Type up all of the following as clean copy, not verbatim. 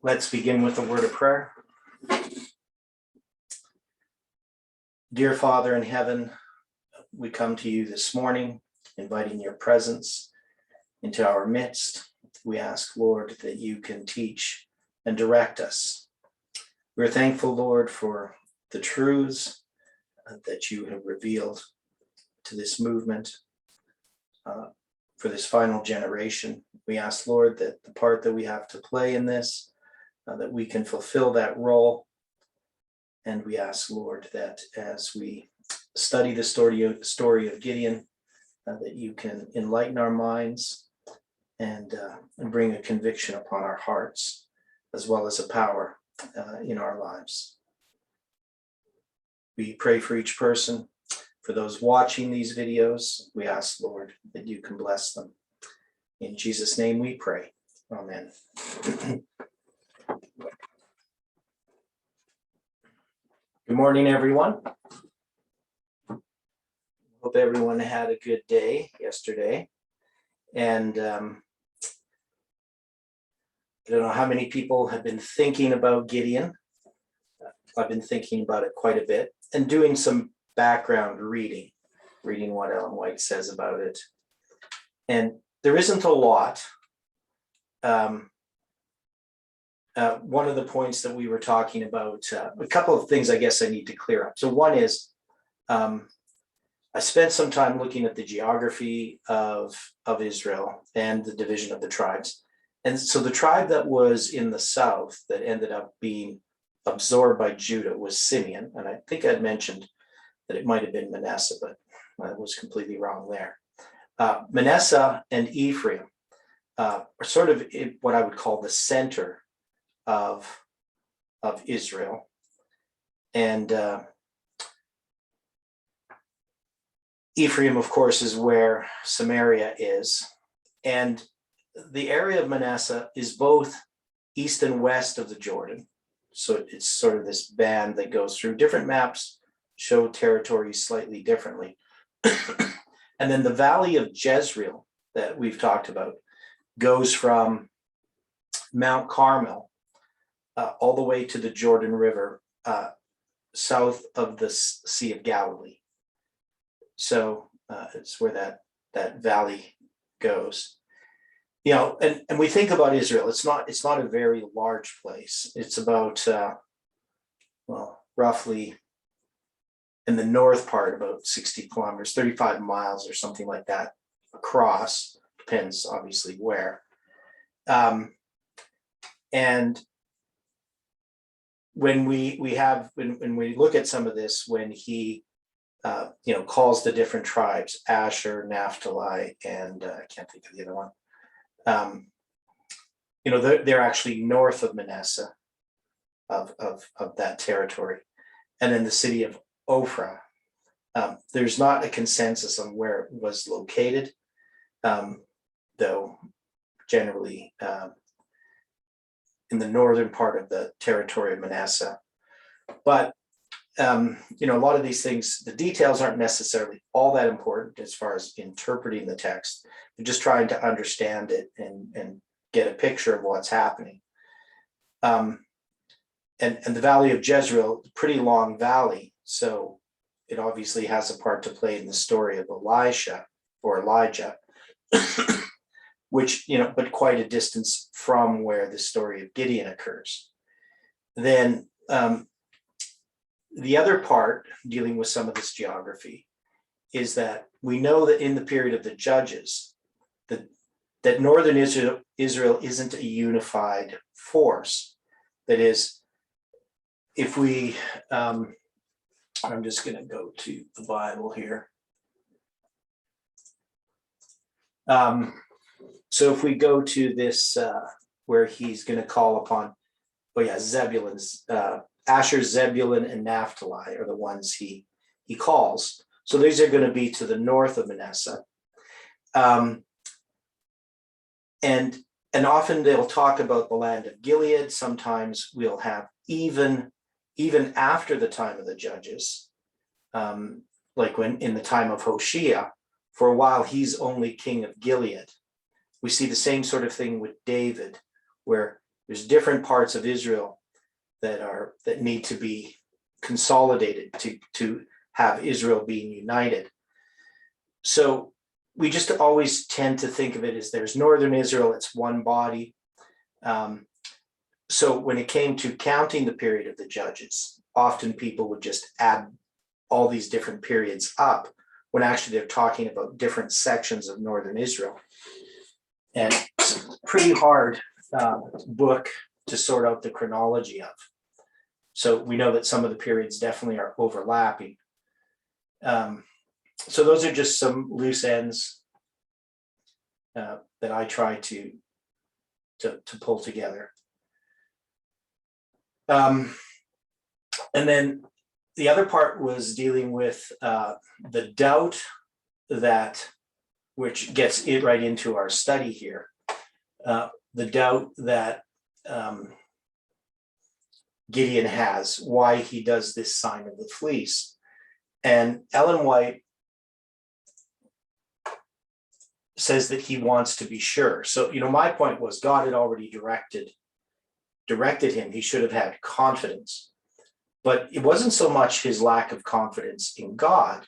Let's begin with a word of prayer. Dear Father in heaven, we come to you this morning, inviting your presence into our midst. We ask, Lord, that you can teach and direct us. We're thankful, Lord, for the truths that you have revealed to this movement, for this final generation. We ask, Lord, that the part that we have to play in this, that we can fulfill that role. And we ask, Lord, that as we study the story of Gideon, that you can enlighten our minds and bring a conviction upon our hearts, as well as a power in our lives. We pray for each person. For those watching these videos, we ask, Lord, that you can bless them. In Jesus' name we pray. Amen. Good morning, everyone. Hope everyone had a good day yesterday. And I don't know how many people have been thinking about Gideon. I've been thinking about it quite a bit and doing some background reading what Ellen White says about it. And there isn't a lot. One of the points that we were talking about, a couple of things I guess I need to clear up. So one is, I spent some time looking at the geography of Israel and the division of the tribes. And so the tribe that was in the south that ended up being absorbed by Judah was Simeon. And I think I'd mentioned that it might have been Manasseh, but I was completely wrong there. Manasseh and Ephraim are sort of what I would call the center of Israel. And Ephraim, of course, is where Samaria is. And the area of Manasseh is both east and west of the Jordan. So it's sort of this band that goes through. Different maps show territories slightly differently. And then the valley of Jezreel that we've talked about goes from Mount Carmel all the way to the Jordan River, south of the Sea of Galilee. So it's where that valley goes. You know, and we think about Israel. It's not a very large place. It's about roughly in the north part, about 60 kilometers, 35 miles or something like that across. Depends obviously where. And when we look at some of this, when he calls the different tribes, Asher, Naphtali, and I can't think of the other one. They're actually north of Manasseh, of that territory, and then the city of Ophrah. There's not a consensus on where it was located, though generally in the northern part of the territory of Manasseh. But a lot of these things, the details aren't necessarily all that important as far as interpreting the text. You're just trying to understand it and get a picture of what's happening. And the valley of Jezreel, a pretty long valley, so it obviously has a part to play in the story of Elijah, which, but quite a distance from where the story of Gideon occurs. Then the other part, dealing with some of this geography, is that we know that in the period of the Judges, that northern Israel isn't a unified force. That is, if we, I'm just going to go to the Bible here. So if we go to this, where he's going to call upon, Zebulun's, Asher, Zebulun, and Naphtali are the ones he calls. So these are going to be to the north of Manasseh. And often they'll talk about the land of Gilead. Sometimes we'll have even after the time of the Judges, like when in the time of Hoshea, for a while he's only king of Gilead. We see the same sort of thing with David, where There's different parts of Israel that need to be consolidated to have Israel being united. So we just always tend to think of it as there's northern Israel, it's one body. So when it came to counting the period of the judges, often people would just add all these different periods up when actually they're talking about different sections of northern Israel. And it's a pretty hard book to sort out the chronology of. So we know that some of the periods definitely are overlapping. So those are just some loose ends that I try to pull together. And then the other part was dealing with the doubt which gets it right into our study here, the doubt that Gideon has, why he does this sign of the fleece. And Ellen White says that he wants to be sure. So, my point was God had already directed him. He should have had confidence. But it wasn't so much his lack of confidence in God,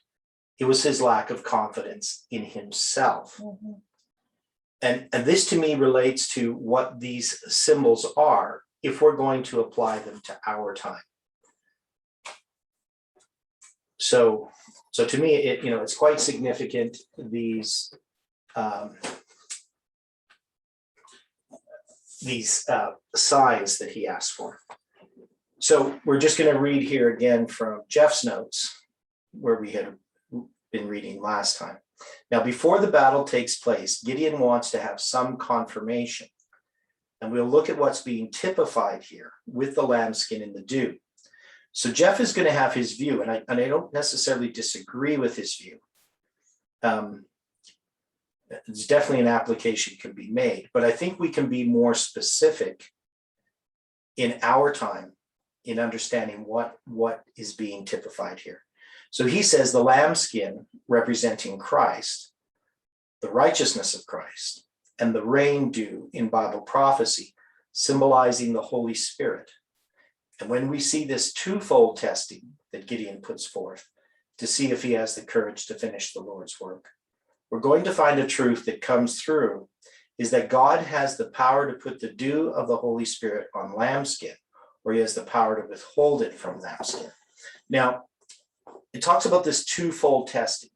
it was his lack of confidence in himself. Mm-hmm. And this to me relates to what these symbols are if we're going to apply them to our time. So to me, it's quite significant, these signs that he asked for. So we're just going to read here again from Jeff's notes, where we had been reading last time. Now, before the battle takes place, Gideon wants to have some confirmation. And we'll look at what's being typified here with the lambskin and the dew. So Jeff is going to have his view, and I don't necessarily disagree with his view. It's definitely an application can be made, but I think we can be more specific in our time in understanding what is being typified here. So he says the lambskin representing Christ, the righteousness of Christ, and the rain dew in Bible prophecy, symbolizing the Holy Spirit. And when we see this twofold testing that Gideon puts forth to see if he has the courage to finish the Lord's work, we're going to find a truth that comes through is that God has the power to put the dew of the Holy Spirit on lambskin, or he has the power to withhold it from lambskin. Now, it talks about this twofold testing.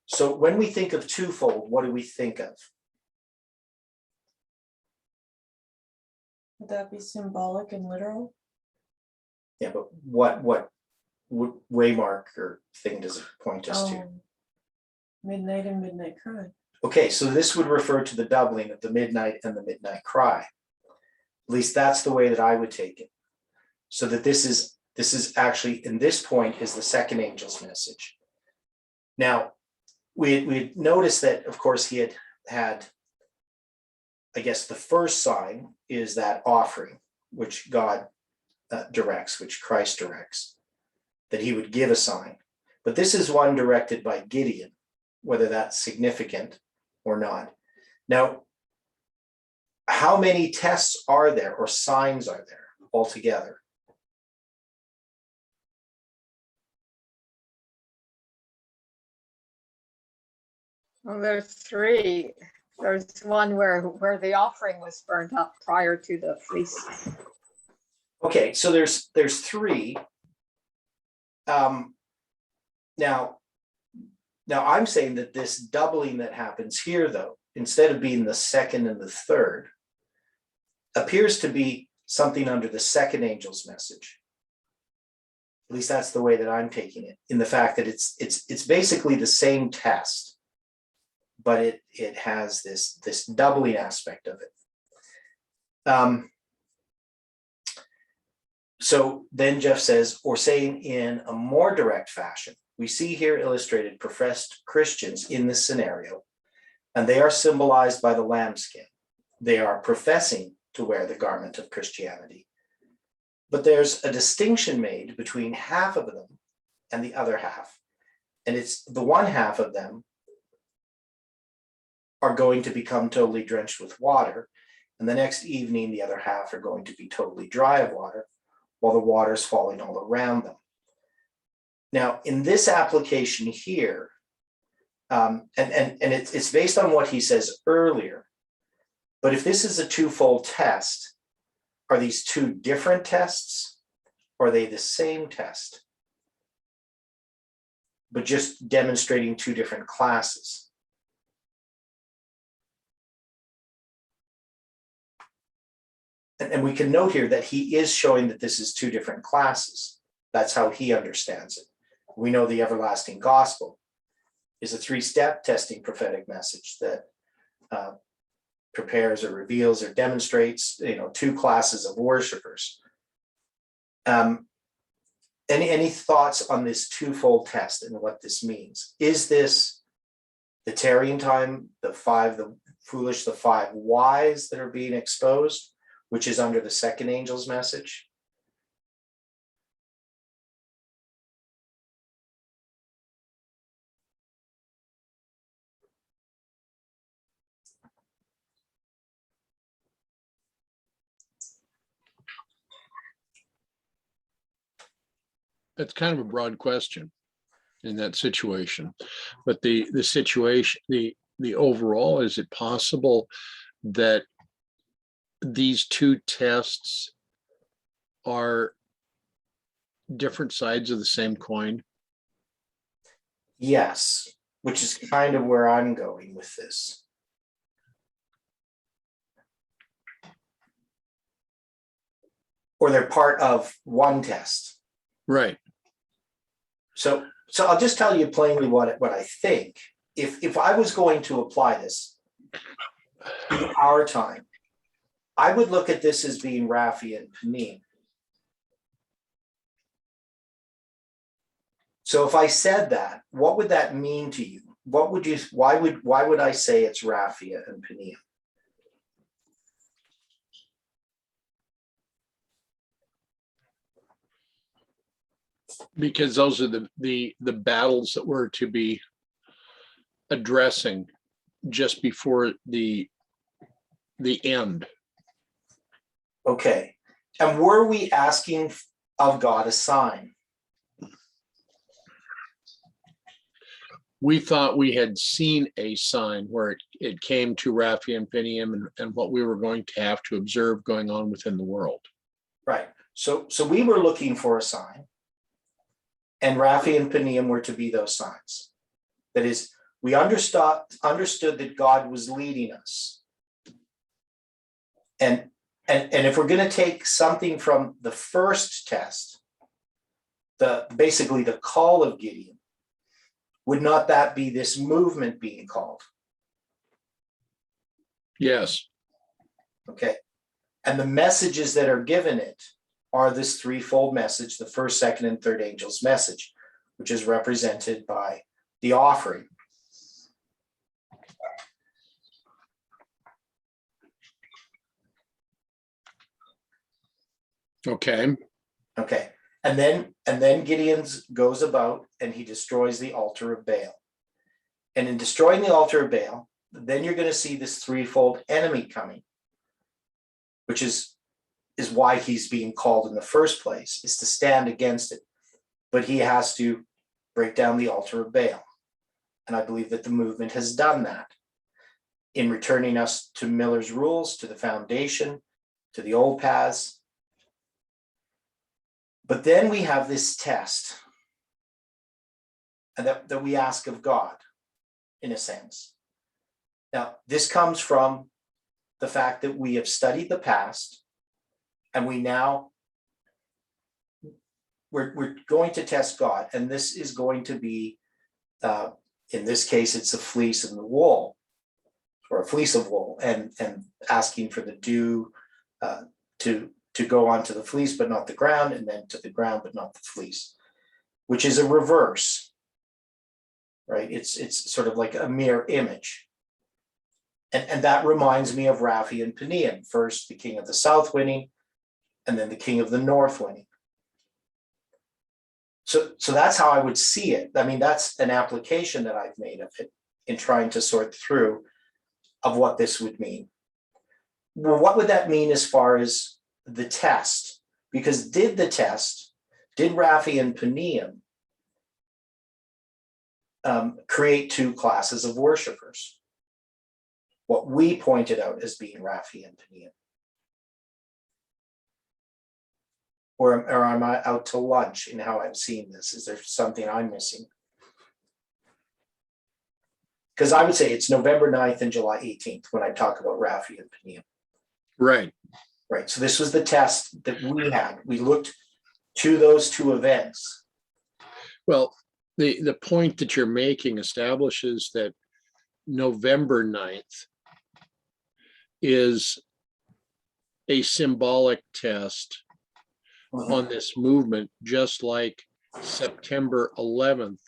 So when we think of twofold, what do we think of? Would that be symbolic and literal? Yeah, but what waymark or thing does it point us to? Midnight and midnight cry. Okay, so this would refer to the doubling of the midnight and the midnight cry. At least that's the way that I would take it. So that this is actually, in this point, is the second angel's message. Now, we noticed that, of course, he had, I guess, the first sign is that offering, which God directs, which Christ directs, that he would give a sign. But this is one directed by Gideon, whether that's significant or not. Now, how many tests are there or signs are there altogether? Well, there's three. There's one where the offering was burned up prior to the fleece. Okay, so there's three. Now I'm saying that this doubling that happens here, though, instead of being the second and the third, appears to be something under the second angel's message. At least that's the way that I'm taking it, in the fact that it's basically the same test, but it has this doubling aspect of it. So then Jeff says, or saying in a more direct fashion, we see here illustrated professed Christians in this scenario, and they are symbolized by the lambskin. They are professing to wear the garment of Christianity. But there's a distinction made between half of them and the other half. And it's the one half of them are going to become totally drenched with water, And the next evening, the other half are going to be totally dry of water, while the water is falling all around them. Now, in this application here, and it's based on what he says earlier, but if this is a twofold test, are these two different tests, or are they the same test, but just demonstrating two different classes? And we can note here that he is showing that this is two different classes. That's how he understands it. We know the everlasting gospel is a three-step testing prophetic message that prepares or reveals or demonstrates, two classes of worshipers. Any thoughts on this twofold test and what this means? Is this the tarrying time, the foolish, the five wise that are being exposed, which is under the second angel's message? That's kind of a broad question in that situation, but the situation, the overall, is it possible that these two tests are different sides of the same coin? Yes, which is kind of where I'm going with this. Or they're part of one test. Right. So I'll just tell you plainly what I think. If I was going to apply this to our time, I would look at this as being Raphi and Panim. So if I said that, what would that mean to you? Why would I say it's Raphi and Panim? Because those are the battles that we're to be addressing just before the end. Okay. And were we asking of God a sign? We thought we had seen a sign where it came to Raphi and Pinium and what we were going to have to observe going on within the world. Right. So we were looking for a sign, and Raphi and Pinium were to be those signs. That is, we understood that God was leading us. And if we're going to take something from the first test, basically the call of Gideon, would not that be this movement being called? Yes. Okay. And the messages that are given it are this threefold message, the first, second, and third angel's message, which is represented by the offering. Okay. Okay. And then Gideon goes about and he destroys the altar of Baal. And in destroying the altar of Baal, then you're going to see this threefold enemy coming, which is why he's being called in the first place, is to stand against it. But he has to break down the altar of Baal. And I believe that the movement has done that in returning us to Miller's rules, to the foundation, to the old paths. But then we have this test and that we ask of God, in a sense. Now, this comes from the fact that we have studied the past, and we're going to test God, and this is going to be, in this case, it's a fleece and the wool, or a fleece of wool, and asking for the dew to go onto the fleece but not the ground, and then to the ground but not the fleece, which is a reverse, right? It's sort of like a mirror image. And that reminds me of Raphi and Pinium, first the king of the south winning, and then the king of the north winning. So that's how I would see it. I mean, that's an application that I've made of it in trying to sort through of what this would mean. well, what would that mean as far as the test? Because did Raphi and Panium create two classes of worshipers? What we pointed out as being Raphi and Panium. Or am I out to lunch in how I'm seeing this? Is there something I'm missing? Because I would say it's November 9th and July 18th when I talk about Raphi and Panium. Right. Right. So this was the test that we had. We looked to those two events. Well, the point that you're making establishes that November 9th is a symbolic test on this movement, just like September 11th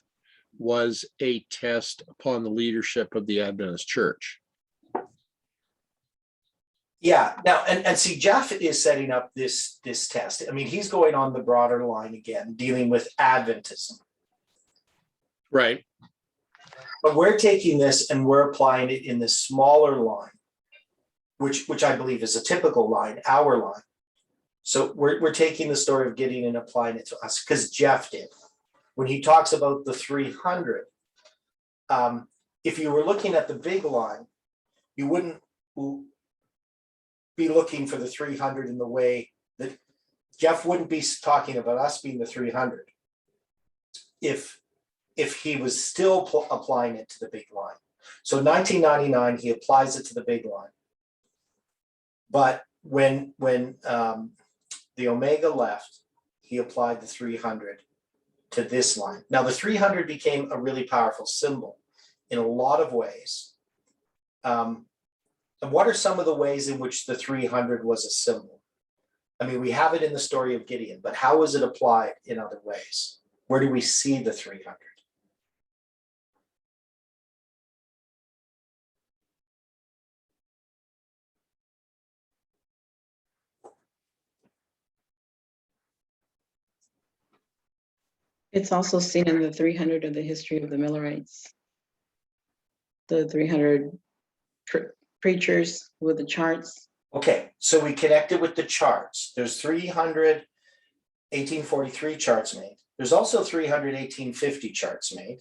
was a test upon the leadership of the Adventist Church. Yeah. Now, and see, Jeff is setting up this test. I mean, he's going on the broader line again, dealing with Adventism. Right. But we're taking this and we're applying it in this smaller line, which I believe is a typical line, our line. So we're taking the story of Gideon and applying it to us because Jeff did. When he talks about the 300, if you were looking at the big line, you wouldn't be looking for the 300 in the way that Jeff wouldn't be talking about us being the 300 if he was still applying it to the big line. So 1999, he applies it to the big line. But when the Omega left, he applied the 300 to this line. Now the 300 became a really powerful symbol in a lot of ways. And what are some of the ways in which the 300 was a symbol? I mean, we have it in the story of Gideon, but how was it applied in other ways? Where do we see the 300? It's also seen in the 300 of the history of the Millerites. The 300 preachers with the charts. Okay, so we connected with the charts. There's 300 1843 charts made. There's also 300 1850 charts made.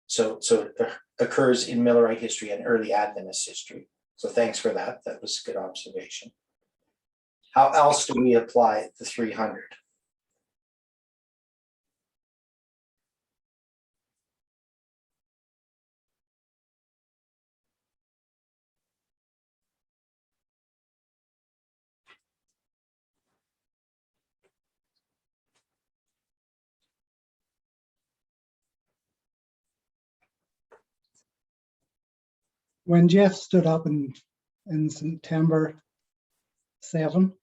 So it occurs in Millerite history and early Adventist history. So thanks for that. That was a good observation. How else do we apply the 300? When Jeff stood up in September 7,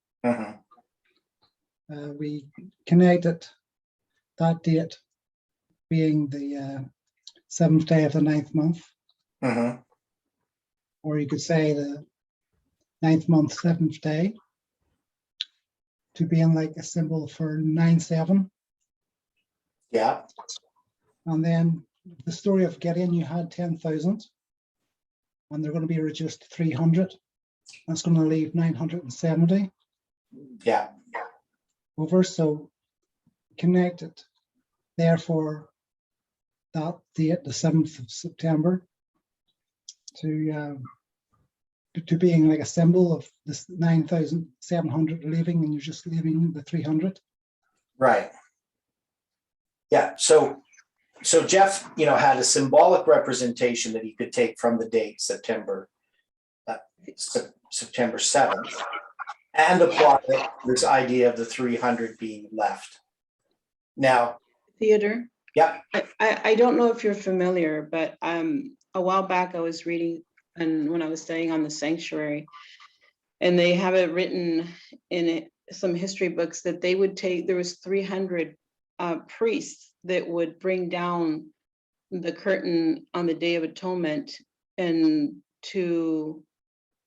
we connected that date being the 7th day of the 9th month. Or you could say the 9th month, 7th day, to being like a symbol for 9/7. Yeah. And then the story of Gideon, you had 10,000. And they're going to be reduced to 300. That's going to leave 970. Yeah. Over. So connected. Therefore, that date, the 7th of September, to being like a symbol of this 9,700 leaving, and you're just leaving the 300. Right. Yeah. So Jeff, had a symbolic representation that he could take from the date September 7th and apply this idea of the 300 being left. Now, Theodore? yeah. I don't know if you're familiar, but a while back I was reading, and when I was studying on the sanctuary, and they have it written in some history books that they would take, there was 300 priests that would bring down the curtain on the Day of Atonement and to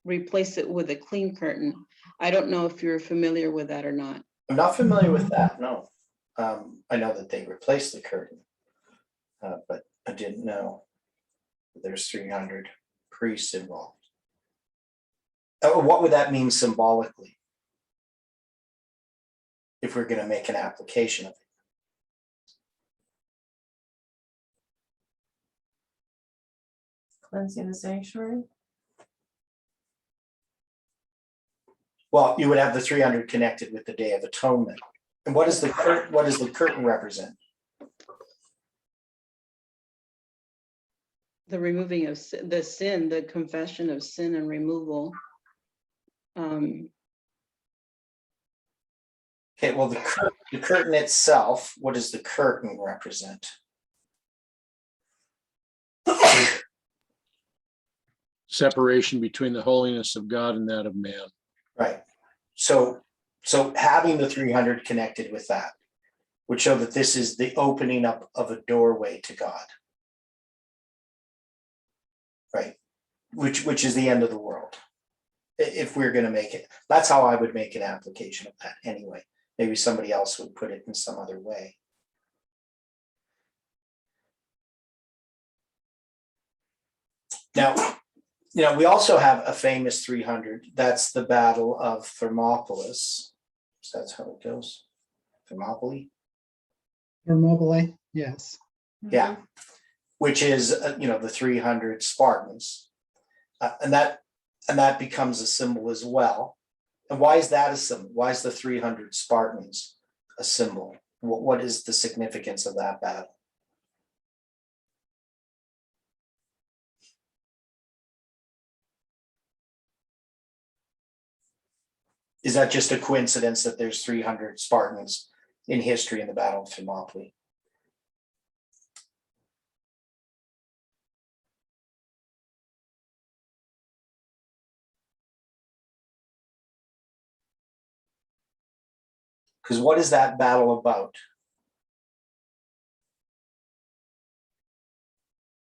replace it with a clean curtain. I don't know if you're familiar with that or not. I'm not familiar with that, no. I know that they replaced the curtain, but I didn't know there's 300 priests involved. What would that mean symbolically? If we're going to make an application of it. Cleansing the sanctuary. Well, you would have the 300 connected with the Day of Atonement. And what does the curtain represent? The removing of the sin, the confession of sin and removal. Okay, well, the curtain itself, what does the curtain represent? Separation between the holiness of God and that of man. Right. So having the 300 connected with that would show that this is the opening up of a doorway to God. Right. Which is the end of the world. If we're going to make it, that's how I would make an application of that anyway. Maybe somebody else would put it in some other way. Now, we also have a famous 300. That's the Battle of Thermopylae. So that's how it goes. Thermopylae. Thermopylae, yes. Yeah. Which is, the 300 Spartans. And that becomes a symbol as well. And why is that a symbol? Why is the 300 Spartans a symbol? What is the significance of that battle? Is that just a coincidence that there's 300 Spartans in history in the Battle of Thermopylae? Because what is that battle about?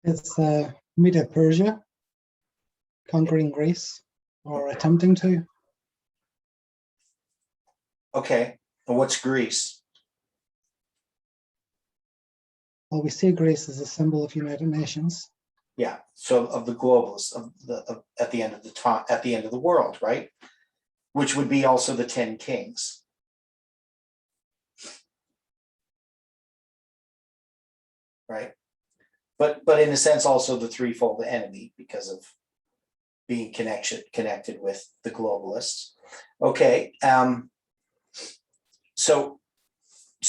It's Medo-Persia conquering Greece, or attempting to. Okay, and what's Greece? Well, we see Greece as a symbol of United Nations. Yeah, so of the globalists at the end of the time, at the end of the world, right? Which would be also the 10 kings. Right, but in a sense also the threefold enemy because of being connected with the globalists. Okay, so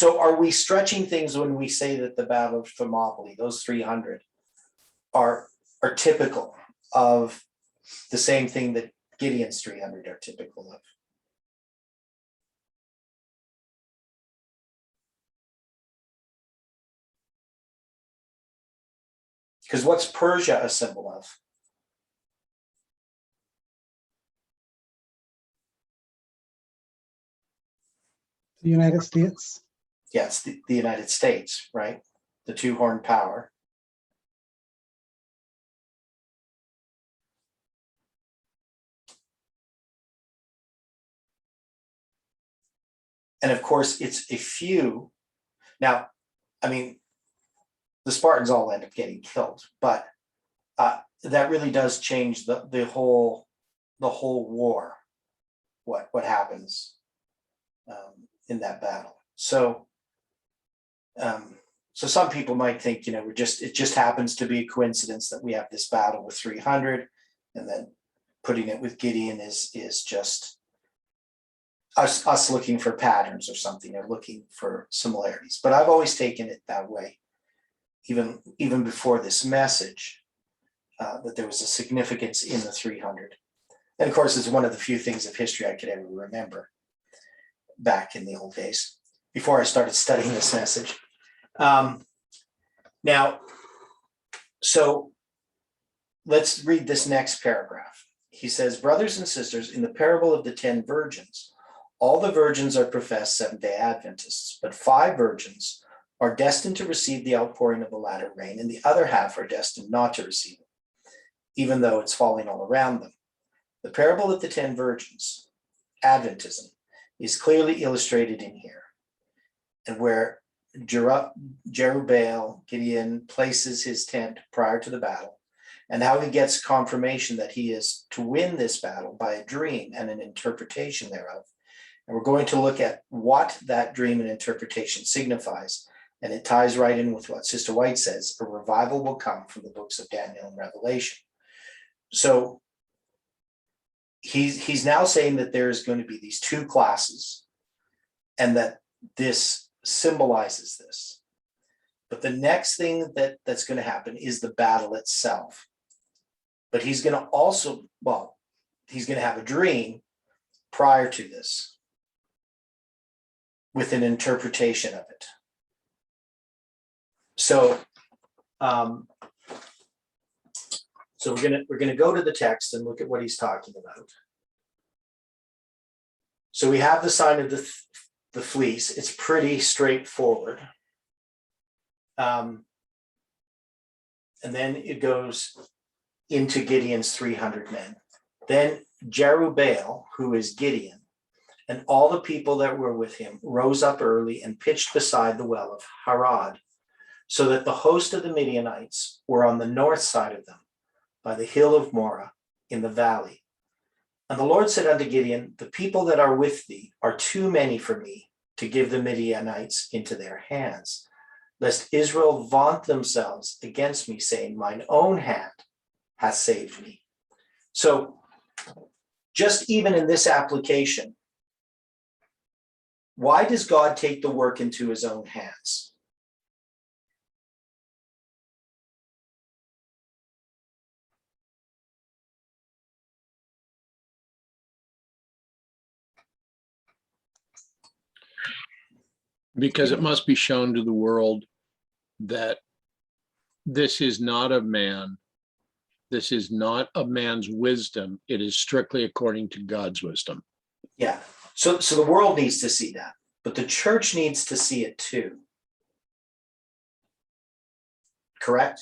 are we stretching things when we say that the Battle of Thermopylae, those 300, are typical of the same thing that Gideon's 300 are typical of? Because what's Persia a symbol of? The United States. Yes, the United States, right? The two-horned power. And of course, it's a few. Now, I mean, the Spartans all end up getting killed, but that really does change the whole war. What happens in that battle? So some people might think, it just happens to be a coincidence that we have this battle with 300, and then putting it with Gideon is just us looking for patterns or something, or looking for similarities. But I've always taken it that way, even before this message, that there was a significance in the 300. And of course, it's one of the few things of history I could ever remember back in the old days, before I started studying this message. Now, so let's read this next paragraph. He says, brothers and sisters, in the parable of the 10 virgins, all the virgins are professed Seventh-day Adventists, but 5 virgins are destined to receive the outpouring of the latter rain, and the other half are destined not to receive it, even though it's falling all around them. The parable of the 10 virgins, Adventism, is clearly illustrated in here, and where Jerubbaal, Gideon, places his tent prior to the battle, and how he gets confirmation that he is to win this battle by a dream and an interpretation thereof. And we're going to look at what that dream and interpretation signifies. And it ties right in with what Sister White says, a revival will come from the books of Daniel and Revelation. So he's now saying that there's going to be these two classes and that this symbolizes this. But the next thing that's going to happen is the battle itself. But he's going to also, well, he's going to have a dream prior to this with an interpretation of it. So, so we're gonna go to the text and look at what he's talking about. So we have the sign of the fleece. It's pretty straightforward. And then it goes into Gideon's 300 men. Then Jerubbaal, who is Gideon, and all the people that were with him rose up early and pitched beside the well of Harod, so that the host of the Midianites were on the north side of them, by the hill of Morah in the valley. And the Lord said unto Gideon, the people that are with thee are too many for me to give the Midianites into their hands, lest Israel vaunt themselves against me, saying, mine own hand hath saved me. So just even in this application, why does God take the work into his own hands? Because it must be shown to the world that this is not of man. This is not of man's wisdom. It is strictly according to God's wisdom. Yeah. So the world needs to see that, but the church needs to see it too. Correct?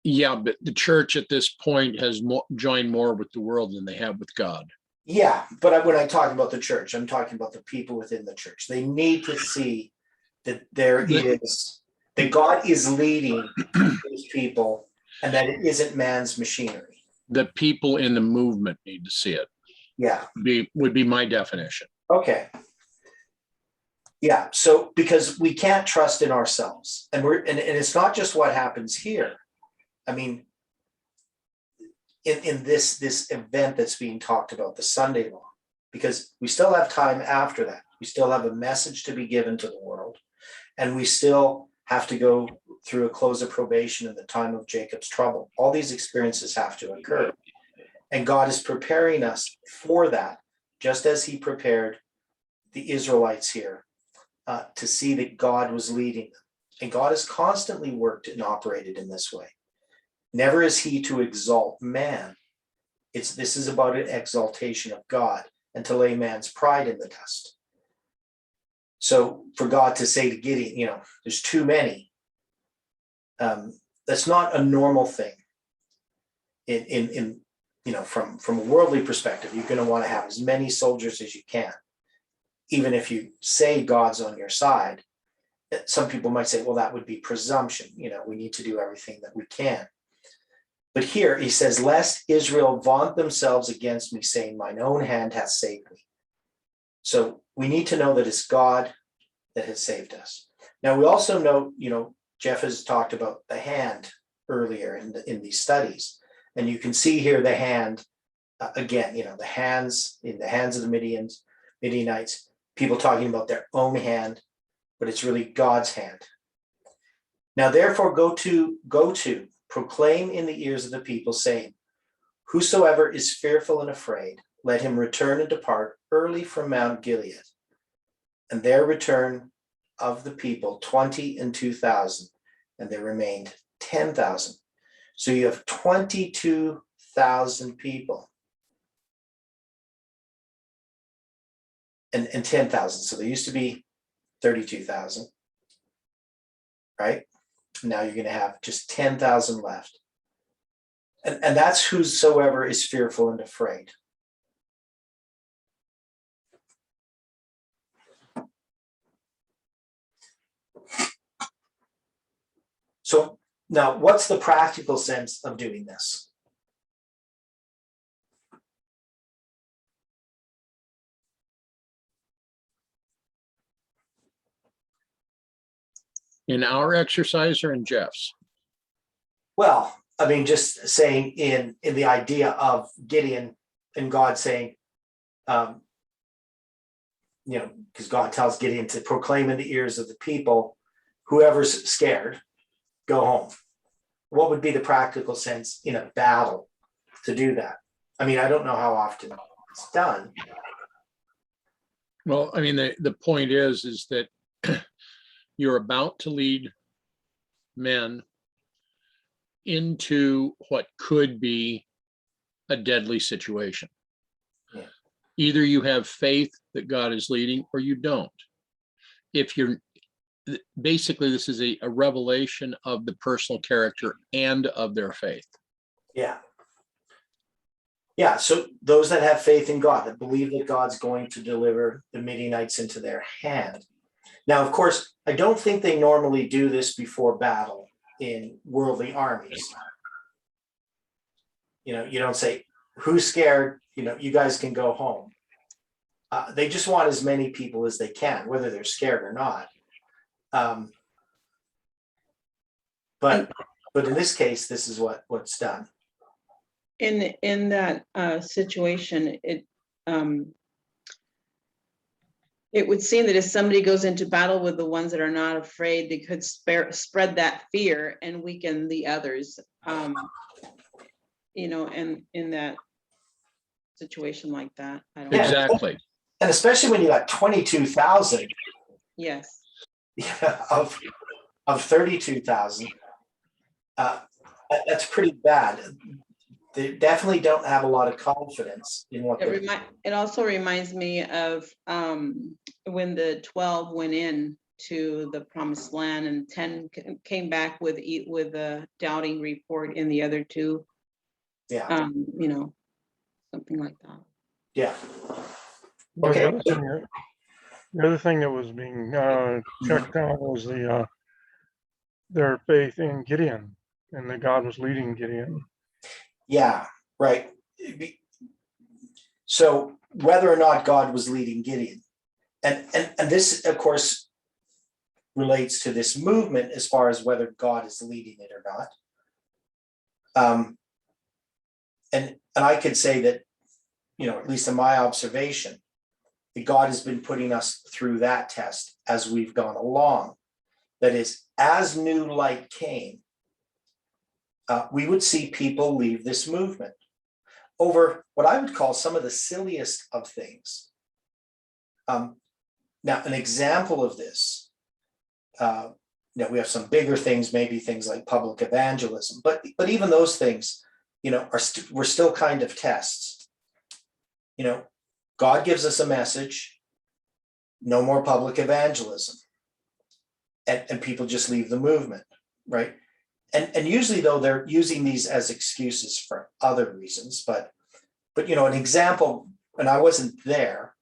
Yeah, but the church at this point has joined more with the world than they have with God. Yeah, but when I talk about the church, I'm talking about the people within the church. They need to see that that God is leading these people and that it isn't man's machinery. The people in the movement need to see it. Yeah. Would be my definition. Okay. Yeah. So because we can't trust in ourselves, and it's not just what happens here. I mean, in this event that's being talked about, the Sunday law, because we still have time after that. We still have a message to be given to the world, and we still have to go through a close of probation in the time of Jacob's trouble. All these experiences have to occur, and God is preparing us for that, just as he prepared the Israelites here to see that God was leading them. And God has constantly worked and operated in this way. Never is he to exalt man. This is about an exaltation of God and to lay man's pride in the dust. So for God to say to Gideon, there's too many, that's not a normal thing. From a worldly perspective, you're going to want to have as many soldiers as you can. Even if you say God's on your side, some people might say, well, that would be presumption. We need to do everything that we can. But here he says, lest Israel vaunt themselves against me, saying, mine own hand hath saved me. So we need to know that it's God that has saved us. Now we also know, Jeff has talked about the hand earlier in these studies. And you can see here the hand, again, the hands in the hands of the Midianites, people talking about their own hand, but it's really God's hand. Now, therefore, go to, proclaim in the ears of the people, saying, whosoever is fearful and afraid, let him return and depart early from Mount Gilead. And there return of the people 22,000, and there remained 10,000. So you have 22,000 people and 10,000. So there used to be 32,000, right? Now you're going to have just 10,000 left. And that's whosoever is fearful and afraid. So now what's the practical sense of doing this? In our exercise or in Jeff's? Well, I mean, just saying in the idea of Gideon and God saying, because God tells Gideon to proclaim in the ears of the people, whoever's scared, go home. What would be the practical sense in a battle to do that? I mean, I don't know how often it's done. Well, I mean, the point is that you're about to lead men into what could be a deadly situation. Yeah. Either you have faith that God is leading or you don't. If you're basically, this is a revelation of the personal character and of their faith. Yeah. Yeah. So those that have faith in God, that believe that God's going to deliver the Midianites into their hand. Now, of course, I don't think they normally do this before battle in worldly armies. You know, you don't say, who's scared? You know, you guys can go home. They just want as many people as they can, whether they're scared or not. But in this case, this is what's done. In that situation, it would seem that if somebody goes into battle with the ones that are not afraid, they could spread that fear and weaken the others. And in that situation like that, I don't know. Exactly. And especially when you got 22,000 Yes. of 32,000, that's pretty bad. They definitely don't have a lot of confidence in what It also reminds me of when the 12 went in to the promised land and 10 came back with a doubting report in the other two. Yeah. Something like that. Yeah. But Okay. the other thing that was being checked out was their faith in Gideon, and that God was leading Gideon. Yeah, right. So whether or not God was leading Gideon, and this, of course, relates to this movement as far as whether God is leading it or not. And I could say that, at least in my observation, that God has been putting us through that test as we've gone along. That is, as new light came, we would see people leave this movement over what I would call some of the silliest of things. Now, an example of this, we have some bigger things, maybe things like public evangelism, but even those things, we're still kind of tests. God gives us a message, no more public evangelism, and people just leave the movement, right? And usually, though, they're using these as excuses for other reasons. But an example, and I wasn't there,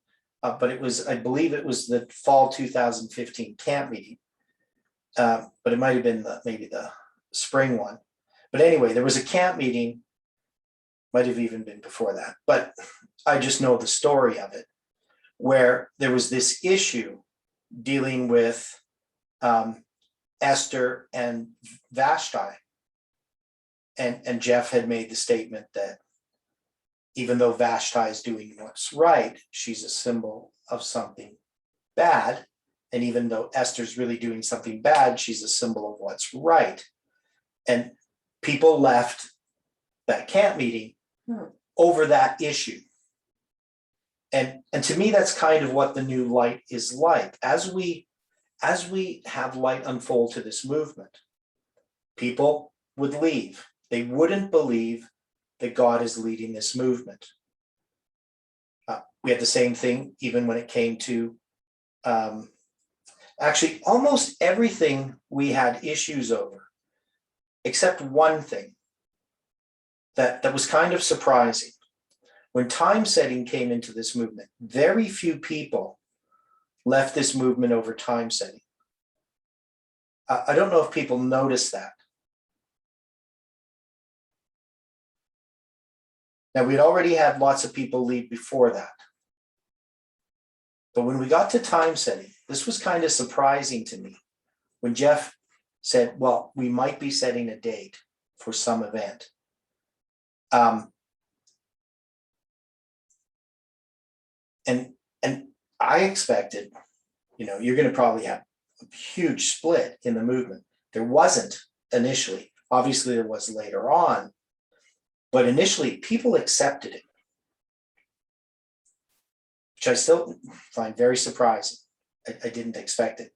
but I believe it was the fall 2015 camp meeting, but it might have been maybe the spring one. But anyway, there was a camp meeting, might have even been before that, but I just know the story of it, where there was this issue dealing with Esther and Vashti. And Jeff had made the statement that even though Vashti is doing what's right, she's a symbol of something bad. And even though Esther's really doing something bad, she's a symbol of what's right. And people left that camp meeting over that issue. And to me, that's kind of what the new light is like. As we have light unfold to this movement, people would leave. They wouldn't believe that God is leading this movement. We had the same thing even when it came to actually almost everything we had issues over, except one thing that was kind of surprising. When time setting came into this movement, very few people left this movement over time setting. I don't know if people notice that. Now, we'd already had lots of people leave before that. But when we got to time setting, this was kind of surprising to me. When Jeff said, well, we might be setting a date for some event. And I expected, you're going to probably have a huge split in the movement. There wasn't initially. Obviously, there was later on. But initially, people accepted it, which I still find very surprising. I didn't expect it.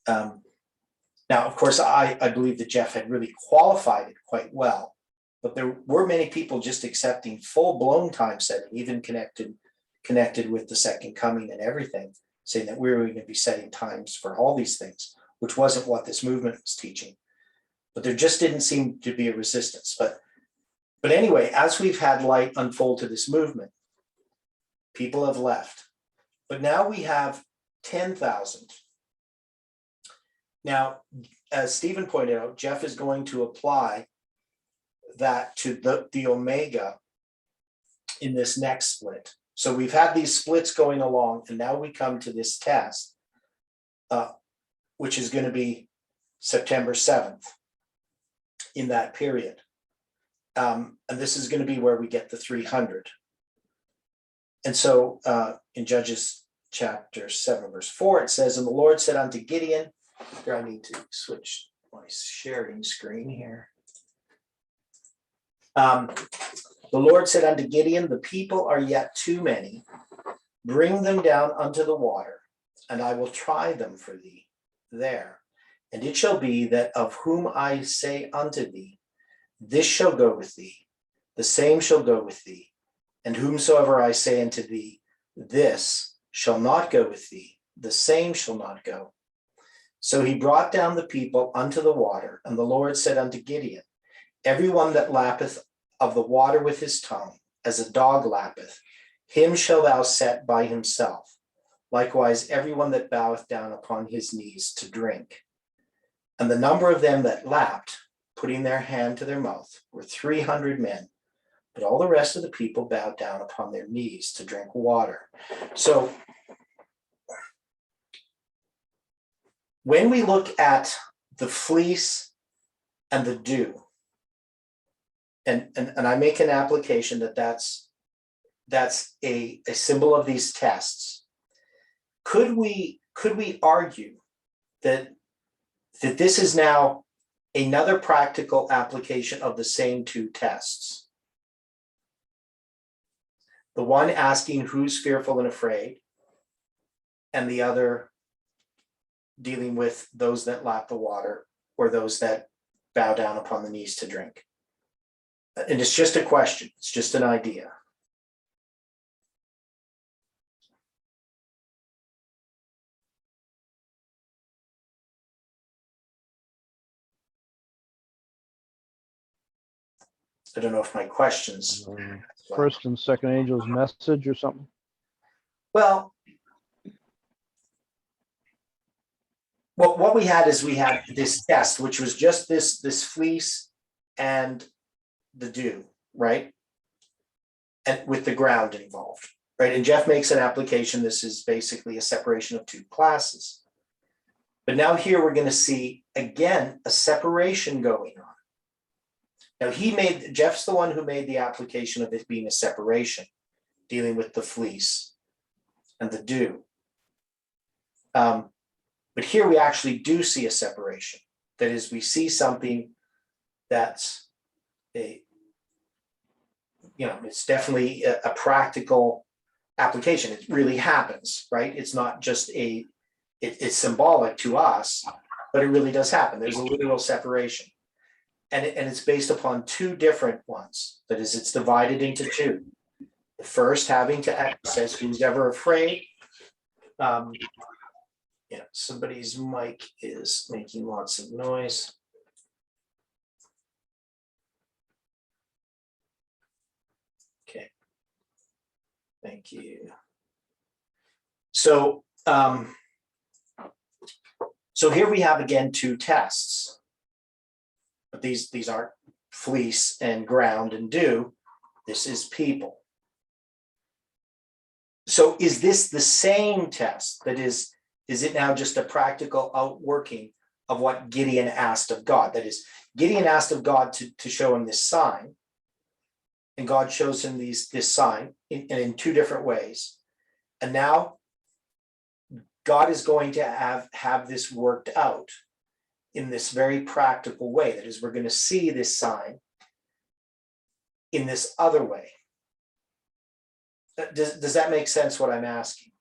Now, of course, I believe that Jeff had really qualified it quite well, but there were many people just accepting full-blown time setting, even connected with the second coming and everything, saying that we were going to be setting times for all these things, which wasn't what this movement was teaching. But there just didn't seem to be a resistance. But anyway, as we've had light unfold to this movement, people have left. But now we have 10,000. Now, as Stephen pointed out, Jeff is going to apply that to the omega in this next split. So we've had these splits going along, and now we come to this test, which is going to be September 7th in that period. And this is going to be where we get the 300. And so in Judges chapter 7, verse 4, it says, and the Lord said unto Gideon, here I need to switch my sharing screen here. The Lord said unto Gideon, the people are yet too many. Bring them down unto the water, and I will try them for thee there. And it shall be that of whom I say unto thee, this shall go with thee, the same shall go with thee. And whomsoever I say unto thee, this shall not go with thee, the same shall not go. So he brought down the people unto the water, and the Lord said unto Gideon, every one that lappeth of the water with his tongue, as a dog lappeth, him shall thou set by himself. Likewise, every one that boweth down upon his knees to drink. And the number of them that lapped, putting their hand to their mouth, were 300 men. But all the rest of the people bowed down upon their knees to drink water. So when we look at the fleece and the dew, and I make an application that's a symbol of these tests, could we argue that this is now another practical application of the same two tests? The one asking who's fearful and afraid, and the other dealing with those that lap the water or those that bow down upon the knees to drink. And it's just a question, it's just an idea. I don't know if my questions. First and second angel's message or something? Well, what we had is we had this test, which was just this fleece and the dew, right? And with the ground involved, right? And Jeff makes an application. This is basically a separation of two classes. But now here we're going to see, again, a separation going on. Now Jeff's the one who made the application of it being a separation, dealing with the fleece and the dew. But here we actually do see a separation. That is, we see something that's it's definitely a practical application. It really happens, right? It's not just it's symbolic to us, but it really does happen. There's a literal separation. And it's based upon two different ones. That is, it's divided into two. The first having to act says, who's ever afraid? Somebody's mic is making lots of noise. Okay. Thank you. So, so here we have again two tests. But these aren't fleece and ground and dew. This is people. So is this the same test? That is it now just a practical outworking of what Gideon asked of God? That is, Gideon asked of God to show him this sign, and God shows him this sign in two different ways. And now God is going to have this worked out in this very practical way. That is, we're going to see this sign in this other way. Does that make sense what I'm asking?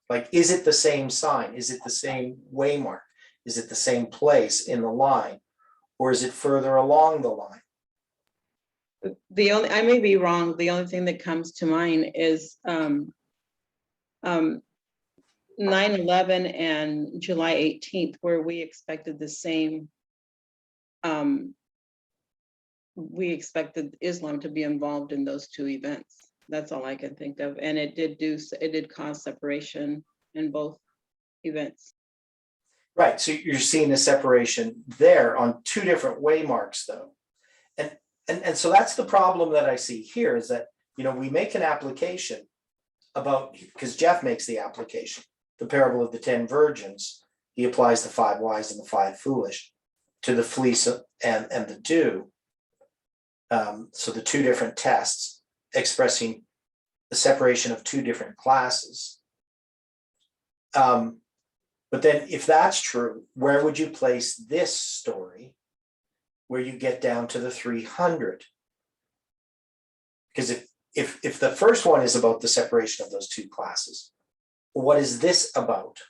Like, is it the same sign? Is it the same waymark? Is it the same place in the line? Or is it further along the line? I may be wrong, the only thing that comes to mind is 9/11 and July 18th, where we expected the same. We expected Islam to be involved in those two events. That's all I can think of. And it did cause separation in both events. Right, so you're seeing the separation there on two different waymarks though. And so that's the problem that I see here, is that, we make an application about, because Jeff makes the application, the parable of the 10 virgins, he applies the 5 wise and the 5 foolish to the fleece and the dew. So the two different tests expressing the separation of two different classes. But then if that's true, where would you place this story where you get down to the 300? Because if the first one is about the separation of those two classes, what is this about?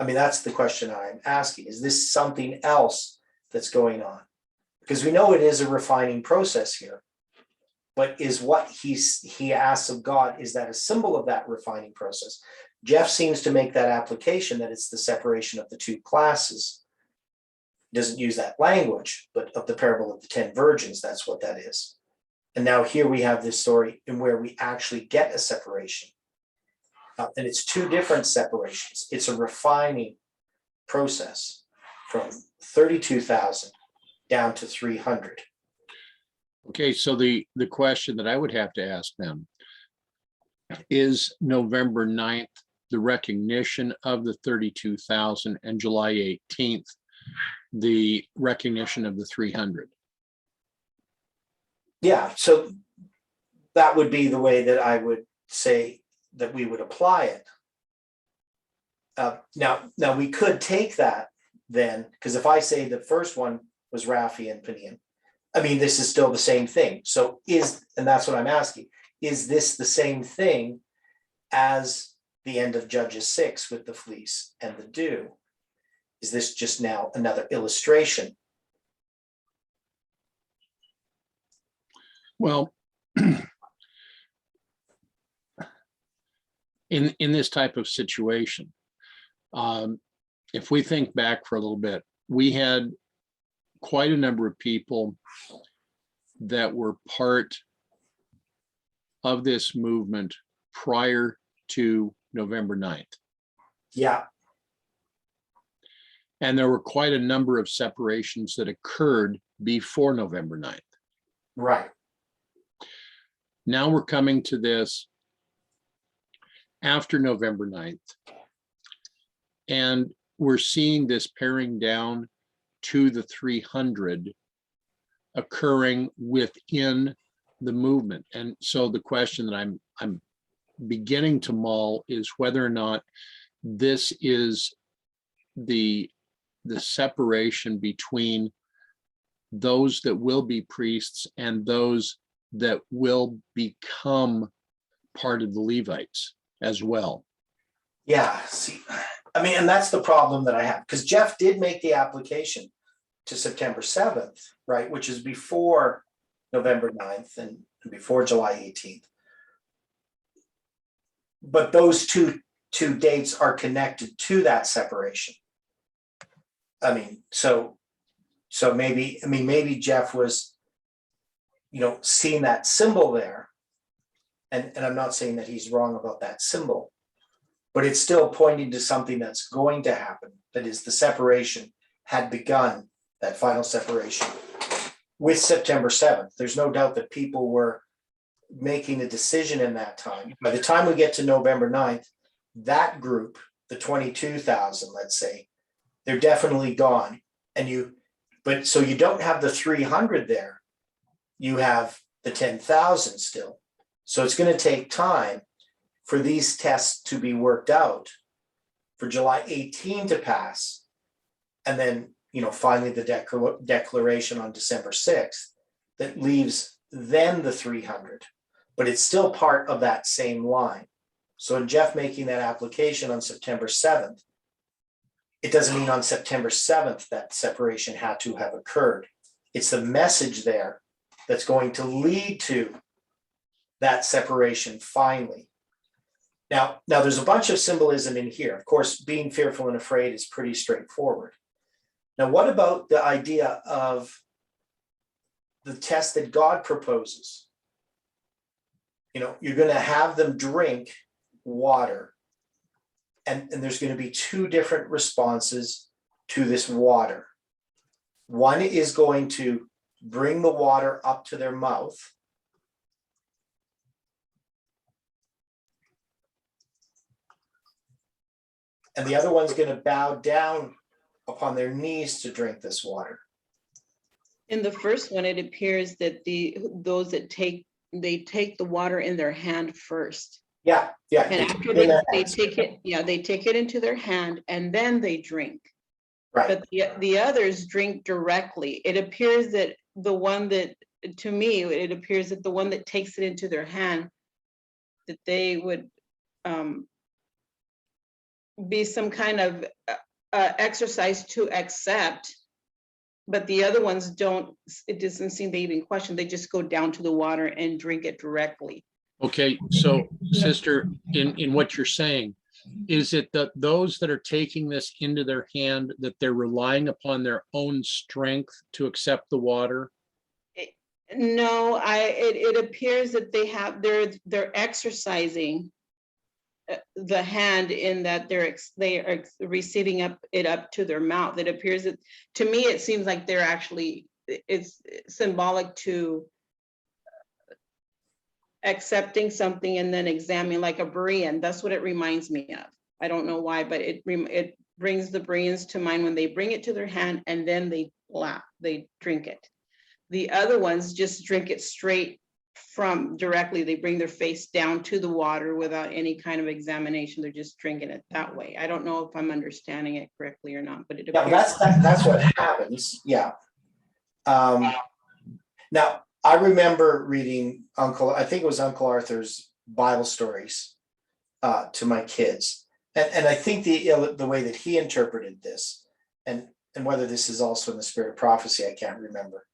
I mean, that's the question I'm asking. Is this something else that's going on? Because we know it is a refining process here, but is what he asks of God, is that a symbol of that refining process? Jeff seems to make that application that it's the separation of the two classes. He doesn't use that language, but of the parable of the 10 virgins, that's what that is. And now here we have this story in where we actually get a separation. And it's two different separations. It's a refining process from 32,000 down to 300. Okay, so the question that I would have to ask them is November 9th, the recognition of the 32,000, and July 18th, the recognition of the 300. Yeah, so that would be the way that I would say that we would apply it. Now we could take that then, because if I say the first one was Raphi and Peniel, I mean, this is still the same thing. So and that's what I'm asking, is this the same thing as the end of Judges 6 with the fleece and the dew? Is this just now another illustration? Well, in this type of situation, if we think back for a little bit, we had quite a number of people that were part of this movement prior to November 9th. Yeah. And there were quite a number of separations that occurred before November 9th. Right. Now we're coming to this after November 9th. And we're seeing this paring down to the 300 occurring within the movement. And so the question that I'm beginning to mull is whether or not this is the separation between those that will be priests and those that will become part of the Levites as well. Yeah, see, I mean, and that's the problem that I have, because Jeff did make the application to September 7th, right, which is before November 9th and before July 18th. But those two dates are connected to that separation. I mean, so maybe Jeff was, seeing that symbol there, and I'm not saying that he's wrong about that symbol, but it's still pointing to something that's going to happen. That is, the separation had begun, that final separation, with September 7th. There's no doubt that people were making a decision in that time. By the time we get to November 9th, that group, the 22,000, let's say, they're definitely gone. But so you don't have the 300 there. You have the 10,000 still. So it's going to take time for these tests to be worked out, for July 18 to pass. And then, finally the declaration on December 6th that leaves then the 300, but it's still part of that same line. So in Jeff making that application on September 7th, it doesn't mean on September 7th that separation had to have occurred. It's the message there that's going to lead to that separation finally. Now there's a bunch of symbolism in here. Of course, being fearful and afraid is pretty straightforward. Now, what about the idea of the test that God proposes? You're going to have them drink water, and there's going to be two different responses to this water. One is going to bring the water up to their mouth. And the other one's going to bow down upon their knees to drink this water. In the first one, it appears that those that take the water in their hand first. Yeah. And after they take it into their hand and then they drink. Right. But the others drink directly. It appears that the one that takes it into their hand, that they would be some kind of exercise to accept, but the other ones don't. It doesn't seem they even question. They just go down to the water and drink it directly. Okay, so sister, in what you're saying, is it that those that are taking this into their hand, that they're relying upon their own strength to accept the water? No, it appears that they're exercising the hand, in that they are receiving it up to their mouth. It appears that, to me, it seems like it's symbolic to accepting something and then examining, like a Berean. That's what it reminds me of. I don't know why, but it brings the Bereans to mind when they bring it to their hand and then they drink it. The other ones just drink it straight from directly. They bring their face down to the water without any kind of examination. They're just drinking it that way. I don't know if I'm understanding it correctly or not, but it appears. That's what happens. Yeah. Now, I remember reading I think it was Uncle Arthur's Bible stories to my kids. And I think the way that he interpreted this, and whether this is also in the spirit of prophecy, I can't remember.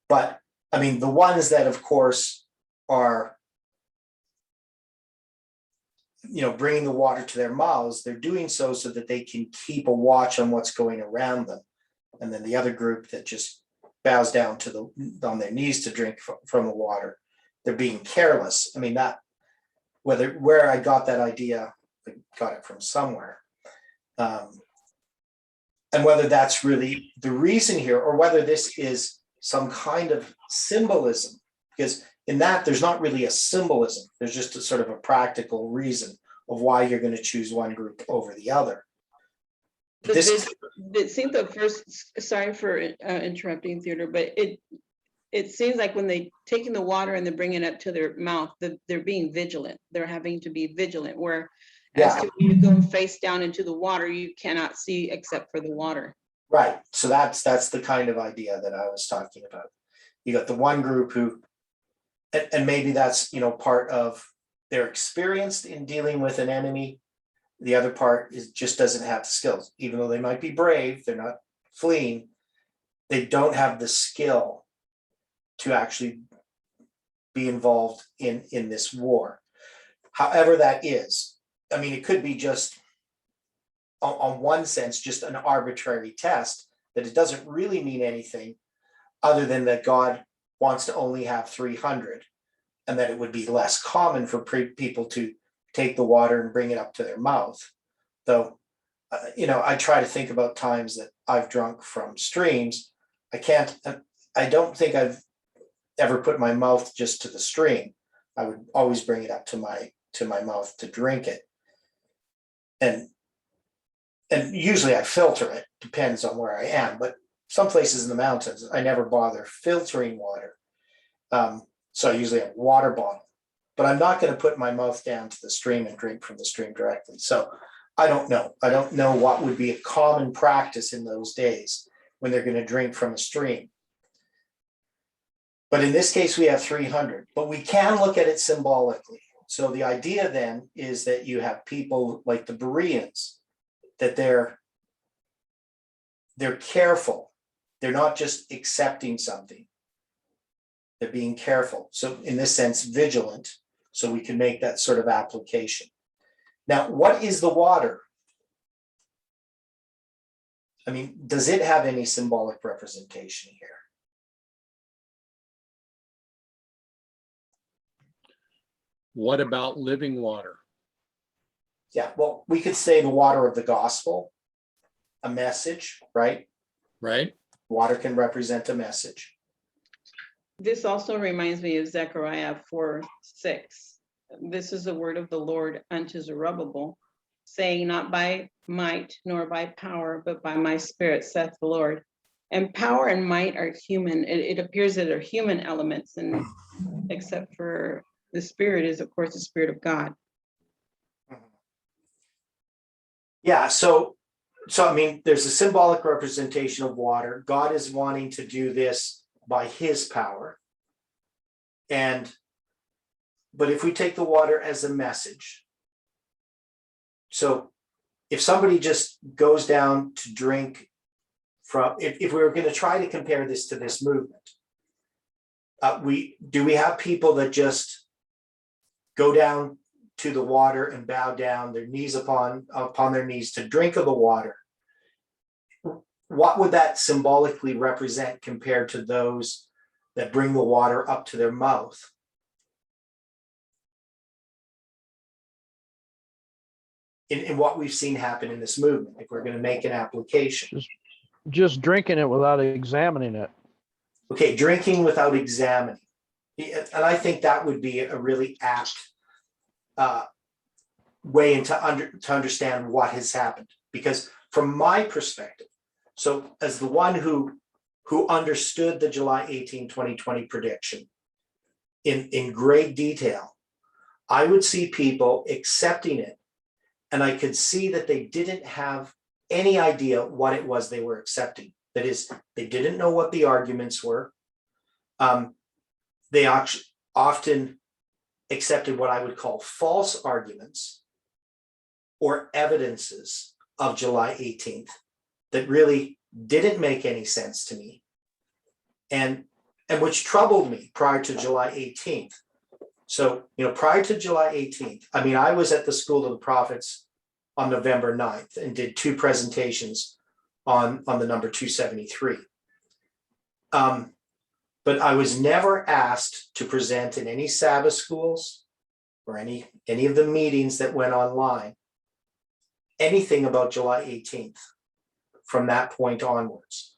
But I mean, the ones that, of course, are, bringing the water to their mouths, they're doing so that they can keep a watch on what's going around them. And then the other group that just bows down on their knees to drink from the water, they're being careless. I mean, where I got that idea, I got it from somewhere. And whether that's really the reason here, or whether this is some kind of symbolism, because in that there's not really a symbolism. There's just a sort of a practical reason of why you're going to choose one group over the other. It seems the first, sorry for interrupting, Theodore, but it seems like when they taking the water and they're bringing it up to their mouth, they're being vigilant. They're having to be vigilant, where as to when you go face down into the water, you cannot see except for the water. Right. So that's the kind of idea that I was talking about. You got the one group who, and maybe that's, part of they're experienced in dealing with an enemy. The other part just doesn't have the skills. Even though they might be brave, they're not fleeing, they don't have the skill to actually be involved in this war. However that is, I mean, it could be just, on one sense, just an arbitrary test, that it doesn't really mean anything other than that God wants to only have 300, and that it would be less common for people to take the water and bring it up to their mouth. Though, I try to think about times that I've drunk from streams. I don't think I've ever put my mouth just to the stream. I would always bring it up to my mouth to drink it. And usually I filter it, depends on where I am, but some places in the mountains, I never bother filtering water. So I usually have a water bottle, but I'm not going to put my mouth down to the stream and drink from the stream directly. So I don't know. I don't know what would be a common practice in those days when they're going to drink from a stream. But in this case, we have 300, but we can look at it symbolically. So the idea then is that you have people like the Bereans, that they're careful. They're not just accepting something. They're being careful. So in this sense, vigilant. So we can make that sort of application. Now, what is the water? I mean, does it have any symbolic representation here? What about living water? Yeah, well, we could say the water of the gospel, a message, right? Right? Water can represent a message. This also reminds me of Zechariah 4:6. This is the word of the Lord unto Zerubbabel, saying, not by might nor by power, but by my spirit, saith the Lord. And power and might are human. It appears that are human elements, and except for the spirit is, of course, the spirit of God. Yeah, so I mean, there's a symbolic representation of water. God is wanting to do this by his power. But if we take the water as a message, so if somebody just goes down to drink from, if we were going to try to compare this to this movement, we have people that just go down to the water and bow down, their knees upon their knees to drink of the water. What would that symbolically represent compared to those that bring the water up to their mouth? In what we've seen happen in this movement, if we're going to make an application. Just drinking it without examining it. Okay, drinking without examining. And I think that would be a really apt way to understand what has happened. Because from my perspective, so as the one who understood the July 18, 2020 prediction in great detail, I would see people accepting it. And I could see that they didn't have any idea what it was they were accepting. That is, they didn't know what the arguments were. They often accepted what I would call false arguments or evidences of July 18th that really didn't make any sense to me, and which troubled me prior to July 18th. So, prior to July 18th, I mean, I was at the School of the Prophets on November 9th and did 2 presentations on the number 273. But I was never asked to present in any Sabbath schools or any of the meetings that went online, anything about July 18th from that point onwards.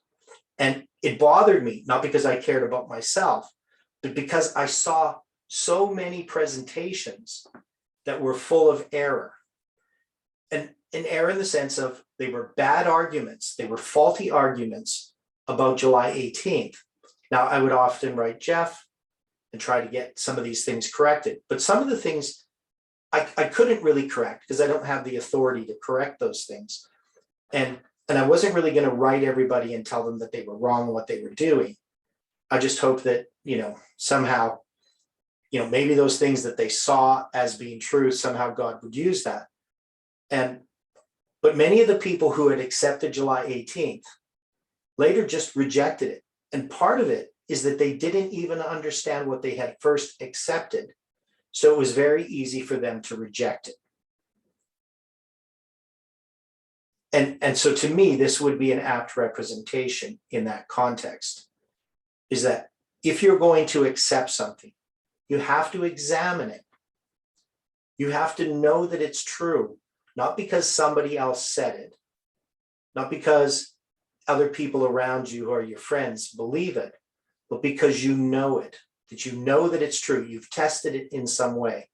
And it bothered me, not because I cared about myself, but because I saw so many presentations that were full of error. And an error in the sense of they were bad arguments, they were faulty arguments about July 18th. Now, I would often write Jeff and try to get some of these things corrected, but some of the things I couldn't really correct because I don't have the authority to correct those things. And I wasn't really going to write everybody and tell them that they were wrong in what they were doing. I just hope that, somehow, maybe those things that they saw as being true, somehow God would use that. But many of the people who had accepted July 18th later just rejected it. And part of it is that they didn't even understand what they had first accepted. So it was very easy for them to reject it. And so to me, this would be an apt representation in that context, is that if you're going to accept something, you have to examine it. You have to know that it's true, not because somebody else said it, not because other people around you or your friends believe it, but because you know it. that you know that it's true, you've tested it in some way.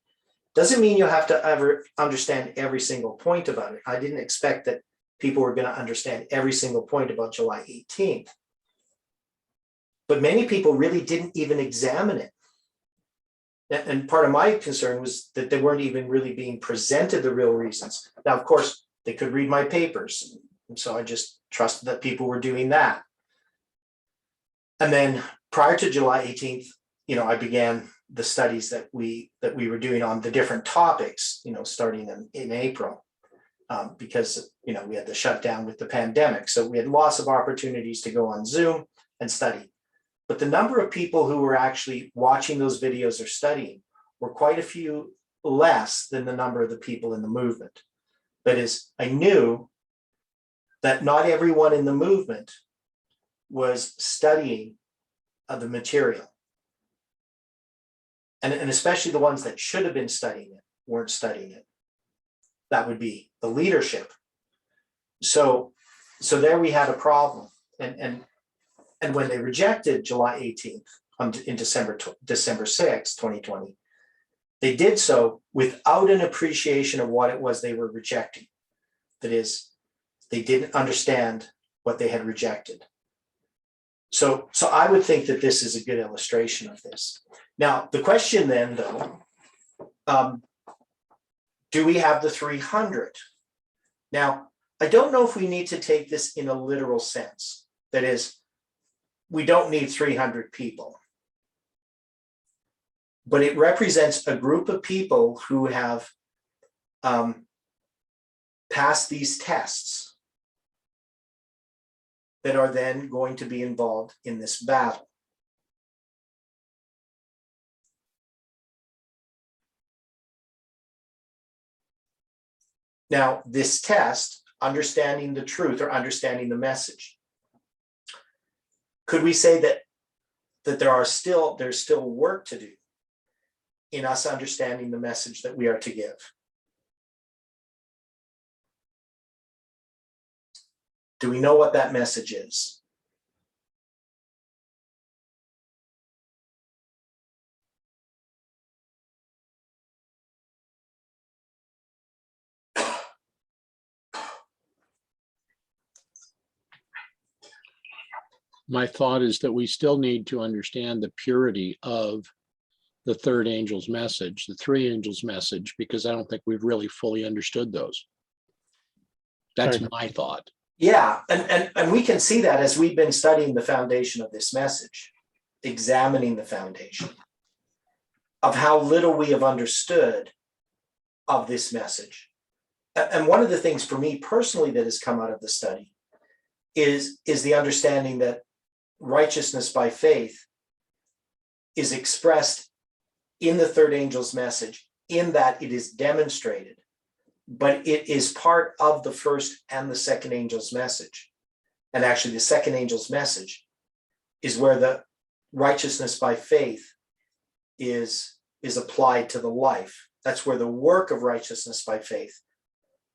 Doesn't mean you have to ever understand every single point about it. I didn't expect that people were going to understand every single point about July 18th. But many people really didn't even examine it. And part of my concern was that they weren't even really being presented the real reasons. Now, of course, they could read my papers. And so I just trusted that people were doing that. And then prior to July 18th, I began the studies that we were doing on the different topics, starting in April, because, we had the shutdown with the pandemic. So we had lots of opportunities to go on Zoom and study. But the number of people who were actually watching those videos or studying were quite a few less than the number of the people in the movement. That is, I knew that not everyone in the movement was studying the material. And especially the ones that should have been studying it weren't studying it. That would be the leadership. So there we had a problem. And when they rejected July 18th in December 6, 2020, they did so without an appreciation of what it was they were rejecting. That is, they didn't understand what they had rejected. So I would think that this is a good illustration of this. Now, the question then, though, do we have the 300? Now, I don't know if we need to take this in a literal sense. That is, we don't need 300 people. But it represents a group of people who have passed these tests that are then going to be involved in this battle. Now, this test, understanding the truth or understanding the message, could we say that there's still work to do in us understanding the message that we are to give? Do we know what that message is? My thought is that we still need to understand the purity of the third angel's message, the three angels' message, because I don't think we've really fully understood those. That's Okay. my thought. Yeah, and we can see that as we've been studying the foundation of this message, examining the foundation of how little we have understood of this message. And one of the things for me personally that has come out of the study is the understanding that righteousness by faith is expressed in the third angel's message, in that it is demonstrated, but it is part of the first and the second angel's message. And actually the second angel's message is where the righteousness by faith is applied to the life. That's where the work of righteousness by faith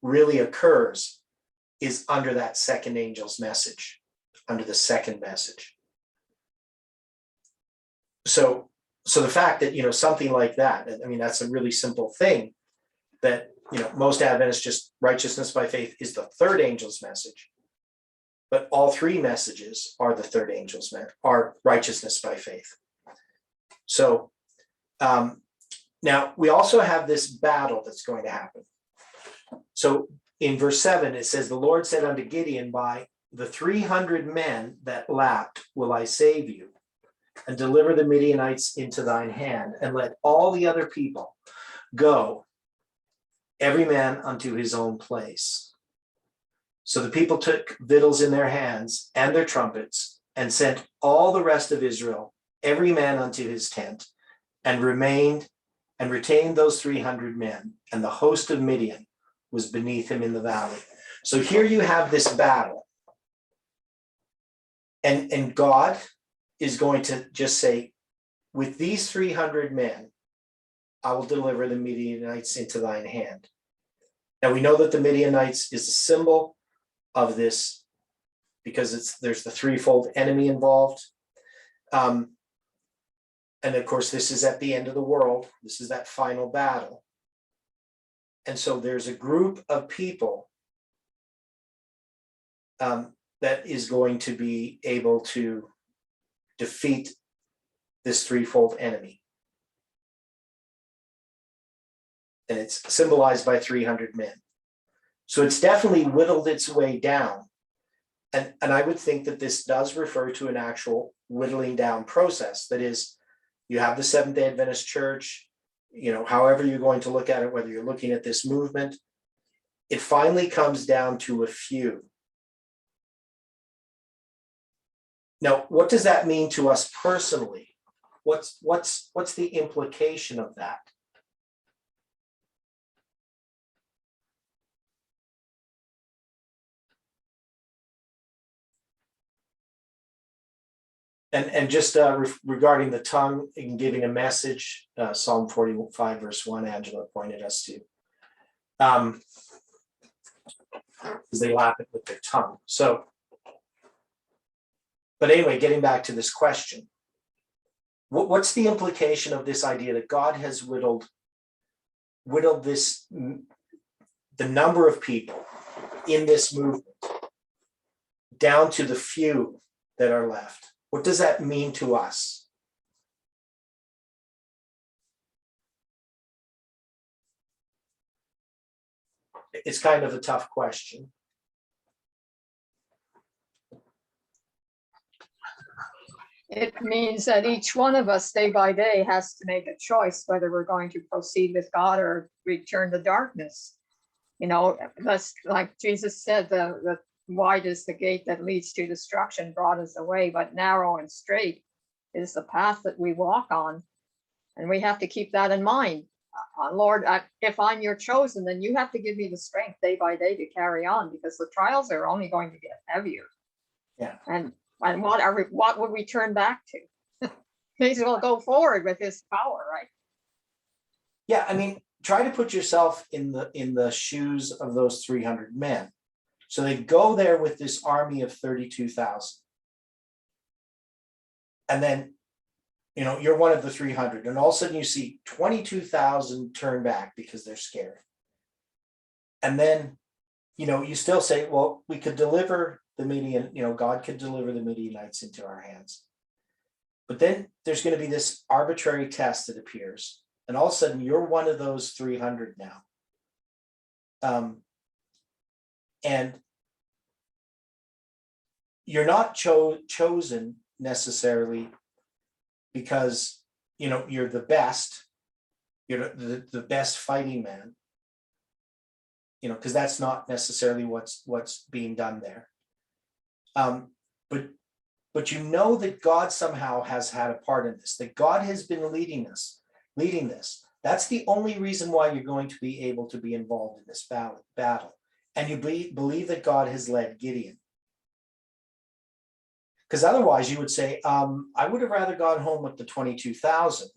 really occurs, is under that second angel's message, under the second message. So the fact that, something like that, I mean, that's a really simple thing, that, most Adventists just righteousness by faith is the third angel's message, but all three messages are the third angel's are righteousness by faith. So now we also have this battle that's going to happen. So in verse 7, it says, the Lord said unto Gideon, by the 300 men that lapped will I save you, and deliver the Midianites into thine hand, and let all the other people go, every man unto his own place. So the people took victuals in their hands and their trumpets, and sent all the rest of Israel, every man unto his tent, and retained those 300 men, and the host of Midian was beneath him in the valley. So here you have this battle. And God is going to just say, with these 300 men, I will deliver the Midianites into thine hand. Now we know that the Midianites is a symbol of this, because there's the threefold enemy involved. And And of course, this is at the end of the world. This is that final battle. And so there's a group of people that is going to be able to defeat this threefold enemy. And it's symbolized by 300 men. So it's definitely whittled its way down. And I would think that this does refer to an actual whittling down process. That is, you have the Seventh-day Adventist Church, however you're going to look at it, whether you're looking at this movement, it finally comes down to a few. Now, what does that mean to us personally? What's the implication of that? And just regarding the tongue and giving a message, Psalm 45 verse 1, Angela pointed us to, because they lap it with their tongue. So, but anyway, getting back to this question, what's the implication of this idea that God has whittled this, the number of people in this movement down to the few that are left? What does that mean to us? It's kind of a tough question. It means that each one of us day by day has to make a choice whether we're going to proceed with God or return to darkness. That's like Jesus said, the wide is the gate that leads to destruction, broad is the way, but narrow and straight is the path that we walk on. And we have to keep that in mind. Lord, if I'm your chosen, then you have to give me the strength day by day to carry on, because the trials are only going to get heavier. Yeah. And what would we turn back to? May as well go forward with his power, right? Yeah, I mean, try to put yourself in the shoes of those 300 men. So they go there with this army of 32,000. And then, you're one of the 300, and all of a sudden you see 22,000 turn back because they're scared. And then, you still say, well, we could deliver the Midian, God could deliver the Midianites into our hands. But then there's going to be this arbitrary test that appears. And all of a sudden you're one of those 300 now. And you're not chosen necessarily because, you're the best, you're the best fighting man, because that's not necessarily what's being done there. But that God somehow has had a part in this, that God has been leading this. That's the only reason why you're going to be able to be involved in this battle. And you believe that God has led Gideon. Because otherwise you would say, I would have rather gone home with the 22,000,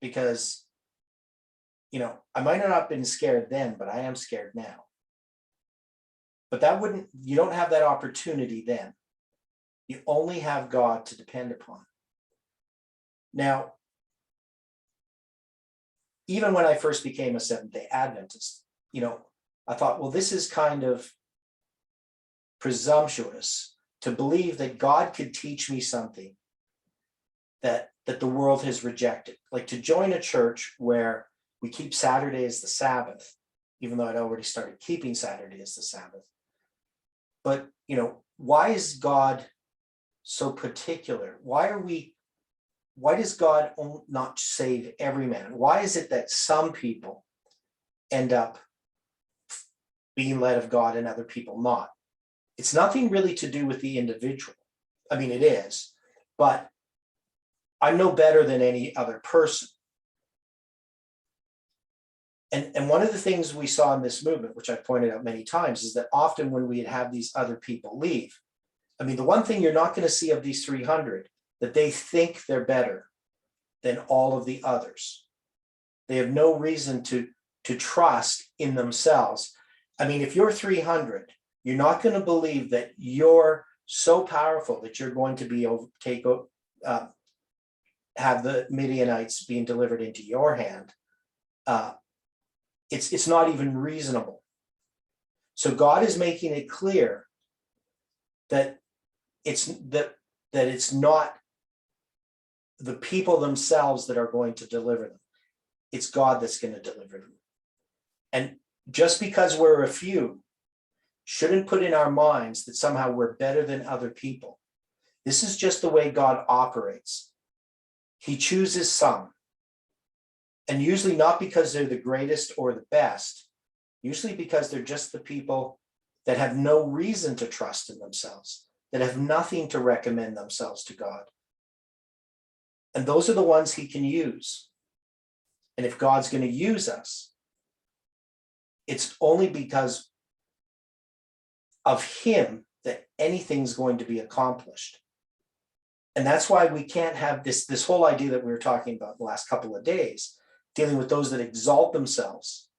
because, I might not have been scared then, but I am scared now. But you don't have that opportunity then. You only have God to depend upon. Now, even when I first became a Seventh-day Adventist, I thought, well, this is kind of presumptuous to believe that God could teach me something that the world has rejected. Like to join a church where we keep Saturday as the Sabbath, even though I'd already started keeping Saturday as the Sabbath. But, why is God so particular? Why does God not save every man? Why is it that some people end up being led of God and other people not? It's nothing really to do with the individual. I mean, it is, but I'm no better than any other person. And one of the things we saw in this movement, which I pointed out many times, is that often when we have these other people leave, I mean, the one thing you're not going to see of these 300, that they think they're better than all of the others. They have no reason to trust in themselves. I mean, if you're 300, you're not going to believe that you're so powerful that you're going to be have the Midianites being delivered into your hand, it's not even reasonable. So God is making it clear that it's not the people themselves that are going to deliver them. It's God that's going to deliver them. And just because we're a few shouldn't put in our minds that somehow we're better than other people. This is just the way God operates. He chooses some, and usually not because they're the greatest or the best, usually because they're just the people that have no reason to trust in themselves, that have nothing to recommend themselves to God. And those are the ones he can use. And if God's going to use us, it's only because of him that anything's going to be accomplished. And that's why we can't have this whole idea that we were talking about the last couple of days, dealing with those that exalt themselves,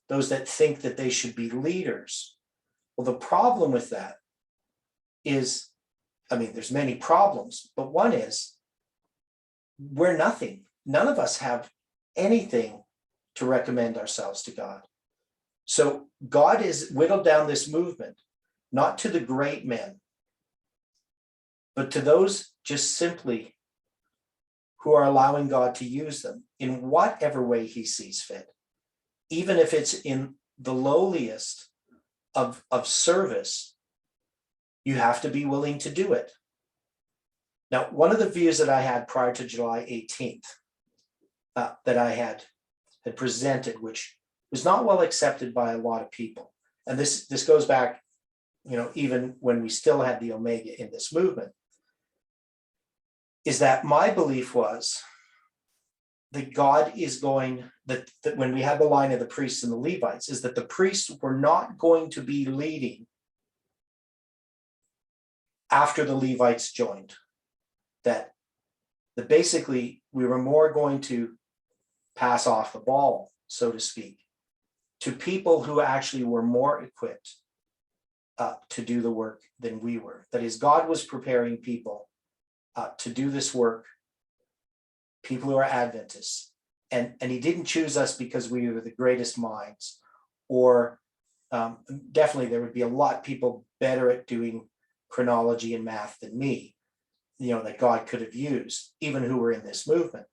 those that think that they should be leaders. Well, the problem with that is, I mean, there's many problems, but one is we're nothing. None of us have anything to recommend ourselves to God. So God has whittled down this movement, not to the great men, but to those just simply who are allowing God to use them in whatever way he sees fit, even if it's in the lowliest of service. You have to be willing to do it. Now, one of the views that I had prior to July 18th, that I had presented, which was not well accepted by a lot of people, and this goes back, even when we still had the Omega in this movement, is that my belief was that God is going, that when we had the line of the priests and the Levites, is that the priests were not going to be leading after the Levites joined. That basically we were more going to pass off the ball, so to speak, to people who actually were more equipped to do the work than we were. That is, God was preparing people to do this work, people who are Adventists, and he didn't choose us because we were the greatest minds, or definitely there would be a lot of people better at doing chronology and math than me, that God could have used, even who were in this movement.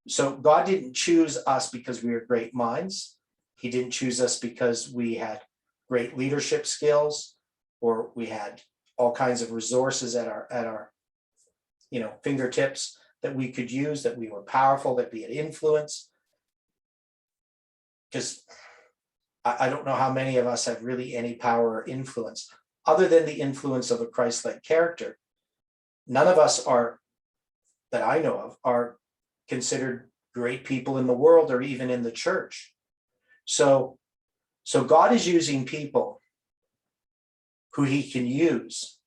So God didn't choose us because we were great minds. He didn't choose us because we had great leadership skills, or we had all kinds of resources at our fingertips that we could use, that we were powerful, that we had influence. Because I don't know how many of us have really any power or influence other than the influence of a Christ-like character. None of us are, that I know of, are considered great people in the world or even in the church. So God is using people who he can use,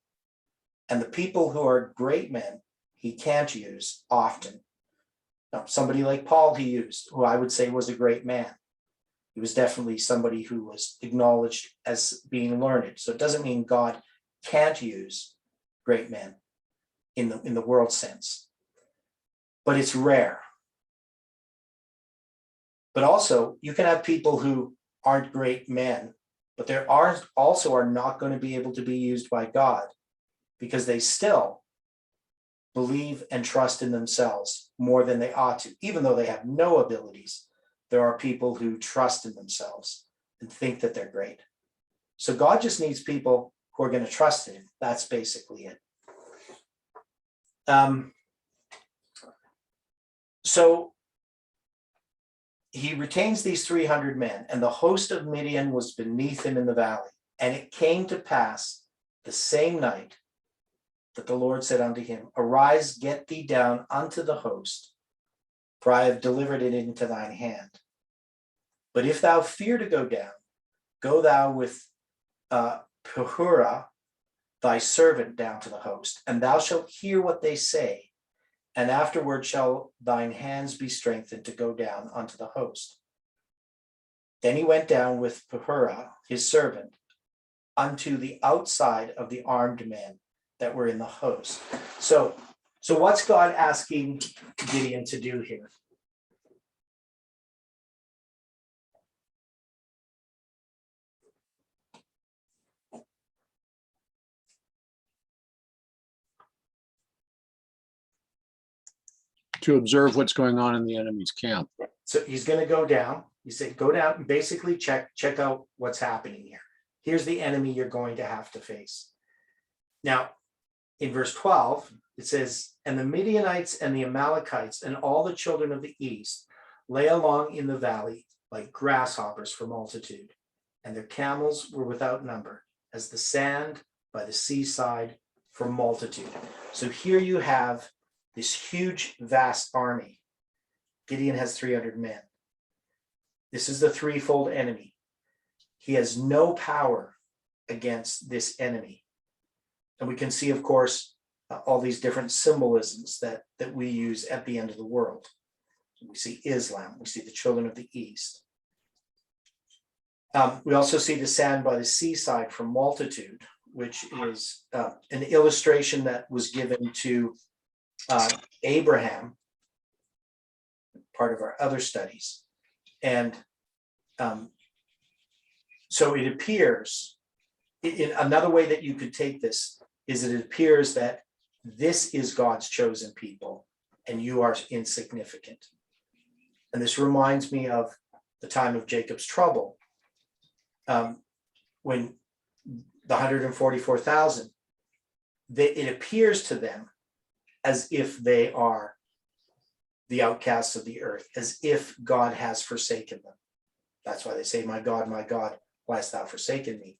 and the people who are great men he can't use often. Now, somebody like Paul he used, who I would say was a great man. He was definitely somebody who was acknowledged as being learned. So it doesn't mean God can't use great men in the world sense, but it's rare. But also, you can have people who aren't great men, but they are not going to be able to be used by God because they still believe and trust in themselves more than they ought to, even though they have no abilities. There are people who trust in themselves and think that they're great. So God just needs people who are going to trust in him. That's basically it. So he retains these 300 men, and the host of Midian was beneath him in the valley. And it came to pass the same night that the Lord said unto him, Arise, get thee down unto the host, for I have delivered it into thine hand. But if thou fear to go down, go thou with Purhura, thy servant, down to the host, and thou shalt hear what they say, and afterward shall thine hands be strengthened to go down unto the host. Then he went down with Purhura, his servant, unto the outside of the armed men that were in the host. So So what's God asking Gideon to do here? To observe what's going on in the enemy's camp. So he's going to go down. He said, go down and basically check out what's happening here. Here's the enemy you're going to have to face. Now, in verse 12, it says, and the Midianites and the Amalekites and all the children of the east lay along in the valley like grasshoppers for multitude, and their camels were without number, as the sand by the seaside for multitude. So here you have this huge, vast army. Gideon has 300 men. This is the threefold enemy. He has no power against this enemy. And we can see, of course, all these different symbolisms that we use at the end of the world. We see Islam, we see the children of the East. We also see the sand by the seaside for multitude, which is an illustration that was given to Abraham, part of our other studies. And so it appears, in another way that you could take this is that it appears that this is God's chosen people and you are insignificant. And this reminds me of the time of Jacob's trouble, when the 144,000, it appears to them as if they are the outcasts of the earth, as if God has forsaken them. That's why they say, my God, why hast thou forsaken me?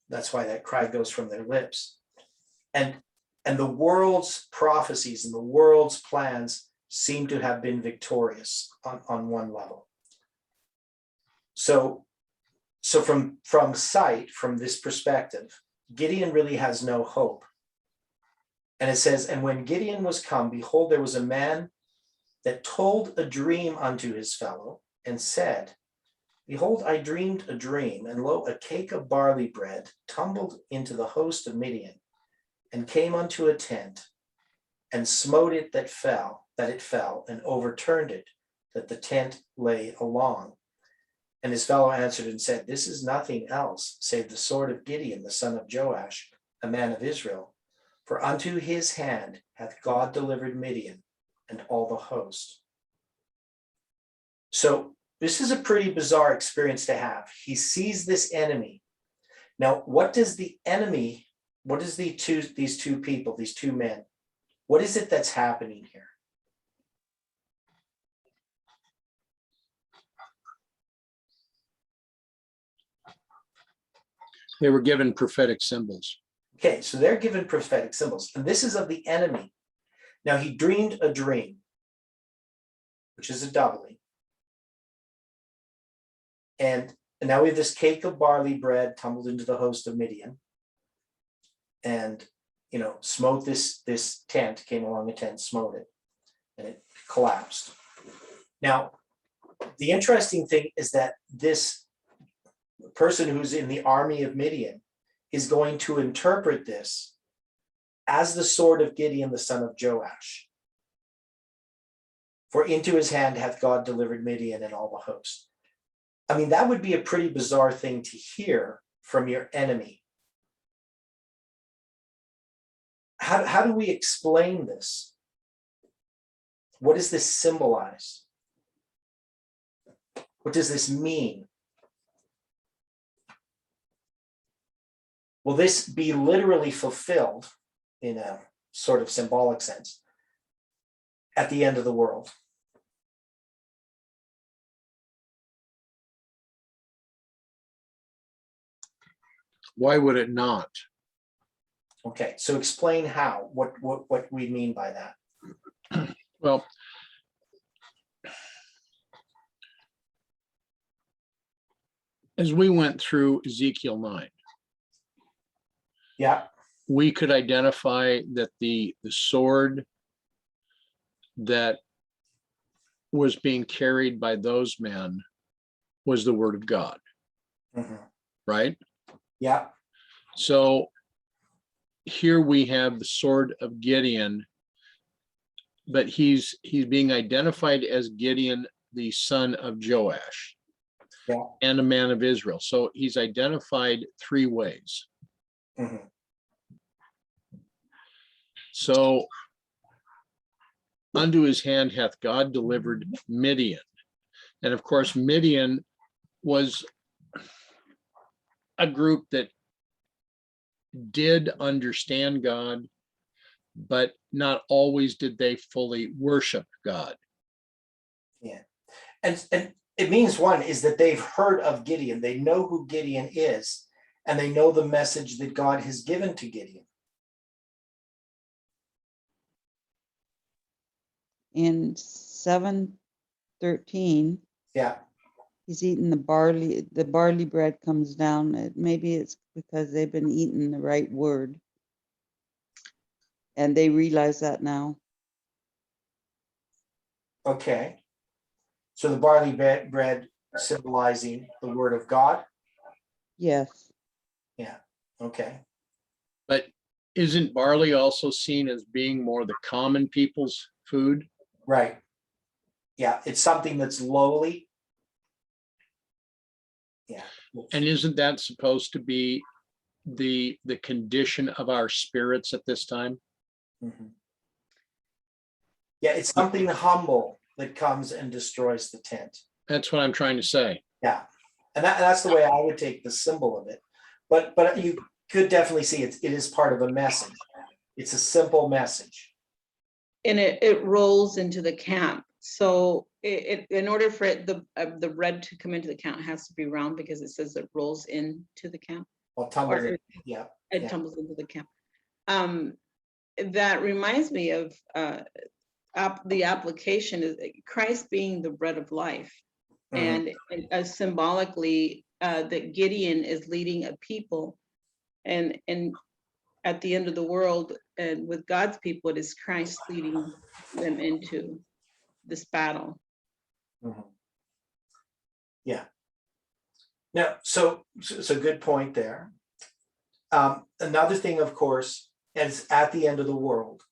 That's why that cry goes from their lips. And the world's prophecies and the world's plans seem to have been victorious on one level. So from sight, from this perspective, Gideon really has no hope. And it says, and when Gideon was come, behold, there was a man that told a dream unto his fellow and said, behold, I dreamed a dream, and lo, a cake of barley bread tumbled into the host of Midian, and came unto a tent, and smote it that it fell, and overturned it, that the tent lay along. And his fellow answered and said, this is nothing else save the sword of Gideon, the son of Joash, a man of Israel. For unto his hand hath God delivered Midian and all the host. So this is a pretty bizarre experience to have. He sees this enemy. Now, what does the enemy, what is these two people, these two men, what is it that's happening here? They were given prophetic symbols. Okay, so they're given prophetic symbols, and this is of the enemy. Now, he dreamed a dream, which is a doubling. And now we have this cake of barley bread tumbled into the host of Midian. And, smote this tent, came along a tent, smote it, and it collapsed. Now, the interesting thing is that this person who's in the army of Midian is going to interpret this as the sword of Gideon, the son of Joash. For into his hand hath God delivered Midian and all the host. I mean, that would be a pretty bizarre thing to hear from your enemy. How do we explain this? What does this symbolize? What does this mean? Will this be literally fulfilled in a sort of symbolic sense at the end of the world? Why would it not? Okay, so explain how, what we mean by that. Well, as we went through Ezekiel 9, Yeah, we could identify that the sword that was being carried by those men was the word of God, right? yeah, So here we have the sword of Gideon but he's being identified as Gideon, the son of Joash. Yeah. And a man of Israel. So he's identified three ways. Mhm. So unto his hand hath God delivered Midian. And of course, Midian was a group that did understand God, but not always did they fully worship God. Yeah. And it means one is that they've heard of Gideon. They know who Gideon is, and they know the message that God has given to Gideon. In 7:13, Yeah. he's eating the barley bread comes down. Maybe it's because they've been eating the right word. And they realize that now. Okay. So the barley bread symbolizing the word of God. Yes. Yeah. Okay. But isn't barley also seen as being more the common people's food? Right. Yeah. It's something that's lowly. Yeah. And isn't that supposed to be the condition of our spirits at this time? Mhm. Yeah. It's something humble that comes and destroys the tent. That's what I'm trying to say. Yeah. And that's the way I would take the symbol of it. But you could definitely see it is part of a message. It's a simple message. And it rolls into the camp. So it in order for it, the bread to come into the camp, it has to be round because it says it rolls into the camp. Well, tumbles Or in. Yeah. it Yeah. tumbles into the camp. That reminds me of the application is Christ being the bread of life, Mhm. and symbolically that Gideon is leading a people, and at the end of the world, and with God's people, it is Christ leading them into this battle. Mhm. Yeah. Now, so good point there. Another thing, of course, is at the end of the world,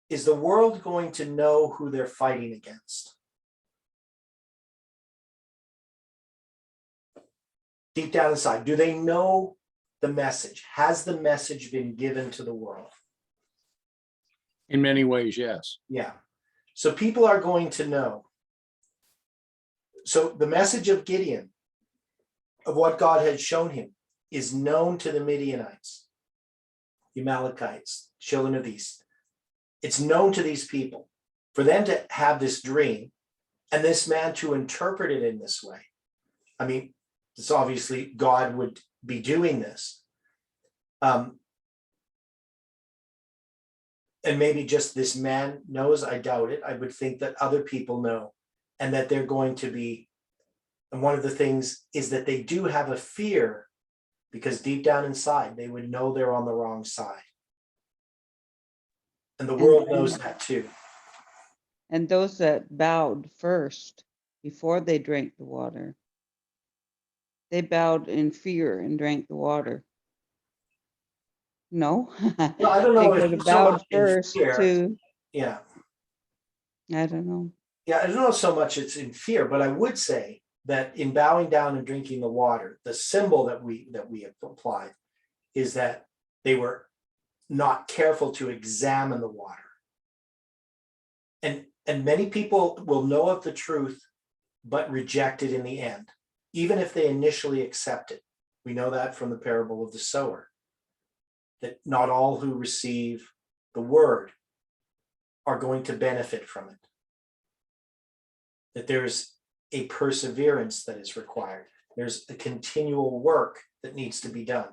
is the world going to know who they're fighting against? Deep down inside, do they know the message? Has the message been given to the world? In many ways, yes. Yeah. So people are going to know. So the message of Gideon, of what God had shown him, is known to the Midianites, the Amalekites, children of the East. It's known to these people. For them to have this dream and this man to interpret it in this way. I mean, it's obviously God would be doing this. And maybe just this man knows, I doubt it. I would think that other people know, and that they're going to be. And one of the things is that they do have a fear, because deep down inside, they would know they're on the wrong side. And the world knows that too. And those that bowed first before they drank the water, they bowed in fear and drank the water. No. Well, I don't They know could if have so bowed much in first fear. to, Yeah. I don't know. Yeah, I don't know so much it's in fear, but I would say that in bowing down and drinking the water, the symbol that we have applied is that they were not careful to examine the water. And many people will know of the truth, but reject it in the end, even if they initially accept it. We know that from the parable of the sower, that not all who receive the word are going to benefit from it. That there's a perseverance that is required. There's a continual work that needs to be done.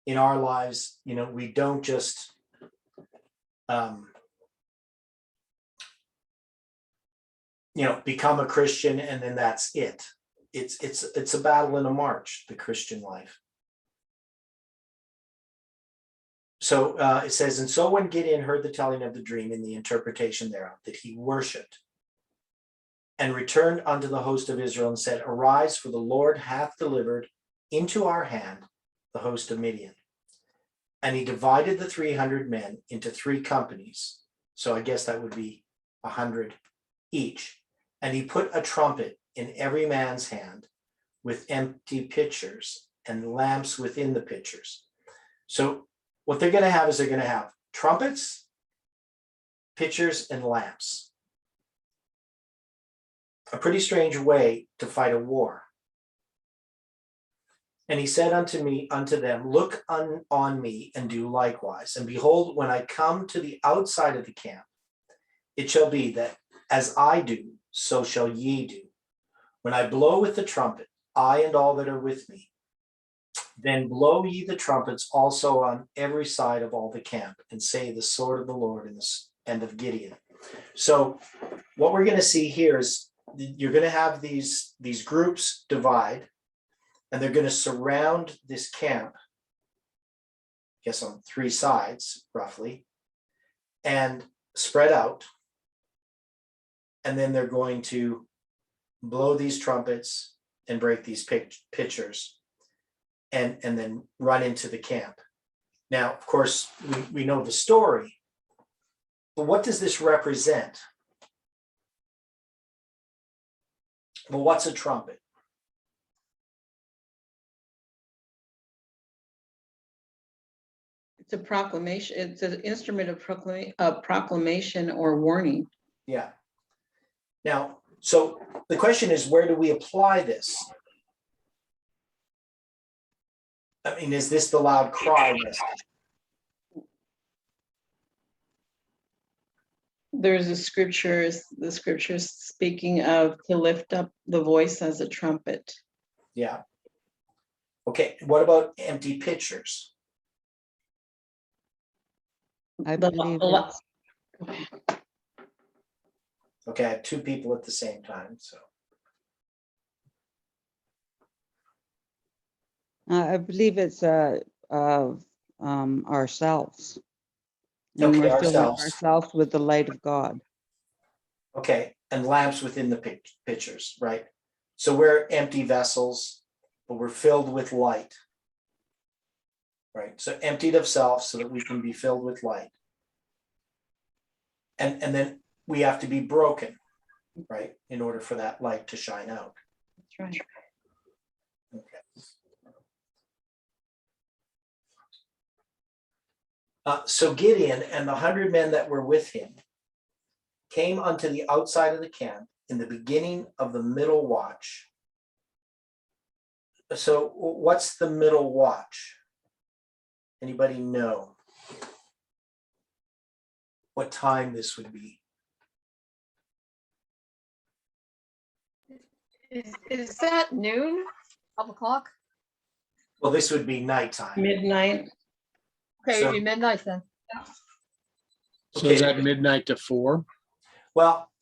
In our lives, we don't just become a Christian and then that's it. It's a battle and a march, the Christian life. So it says, and so when Gideon heard the telling of the dream and the interpretation thereof, that he worshipped and returned unto the host of Israel and said, arise, for the Lord hath delivered into our hand the host of Midian. And he divided the 300 men into 3 companies. So I guess that would be 100 each. And he put a trumpet in every man's hand with empty pitchers and lamps within the pitchers. So what they're going to have is they're going to have trumpets, pitchers, and lamps. A pretty strange way to fight a war. And he said unto them, look on me and do likewise. And behold, when I come to the outside of the camp, it shall be that as I do, so shall ye do. When I blow with the trumpet, I and all that are with me, then blow ye the trumpets also on every side of all the camp, and say the sword of the Lord and of Gideon. So what we're going to see here is you're going to have these groups divide, and they're going to surround this camp, I guess on 3 sides roughly, and spread out. And then they're going to blow these trumpets and break these pitchers, and then run into the camp. Now, of course, we know the story, but what does this represent? Well, what's a trumpet? It's a proclamation. It's an instrument of proclamation or warning. Yeah. Now, so the question is, where do we apply this? I mean, is this the loud cry message? There's the scriptures speaking of to lift up the voice as a trumpet. Yeah. Okay, what about empty pitchers? I The- believe the- it's, Okay, I have 2 people at the same time, so. I believe it's of ourselves. And Okay, we're filling ourselves. ourselves with the light of God. Okay, and lamps within the pitchers, right? So we're empty vessels, but we're filled with light. Right, so emptied of self so that we can be filled with light. And then we have to be broken, right, in order for that light to shine out. That's right. Okay. So Gideon and the 100 men that were with him came unto the outside of the camp in the beginning of the middle watch. So what's the middle watch? Anybody know what time this would be? Is that noon, 12 o'clock? Well, this would be nighttime. Midnight. Okay, So- it'd be midnight then. So is Okay. that midnight to 4? Well,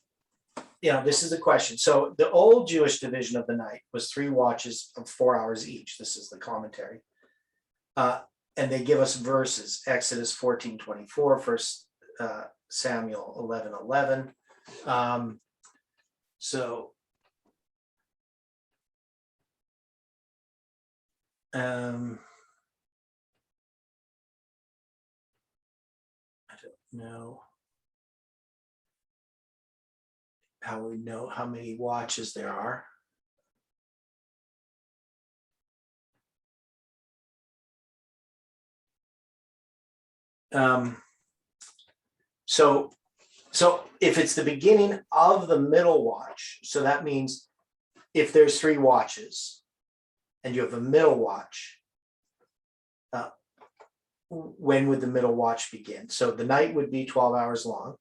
this is the question. So the old Jewish division of the night was 3 watches of 4 hours each. This is the commentary. And they give us verses, Exodus 14:24, 1 Samuel 11:11. So I don't know how we know how many watches there are. So if it's the beginning of the middle watch, so that means if there's 3 watches and you have a middle watch, when would the middle watch begin? So the night would be 12 hours long.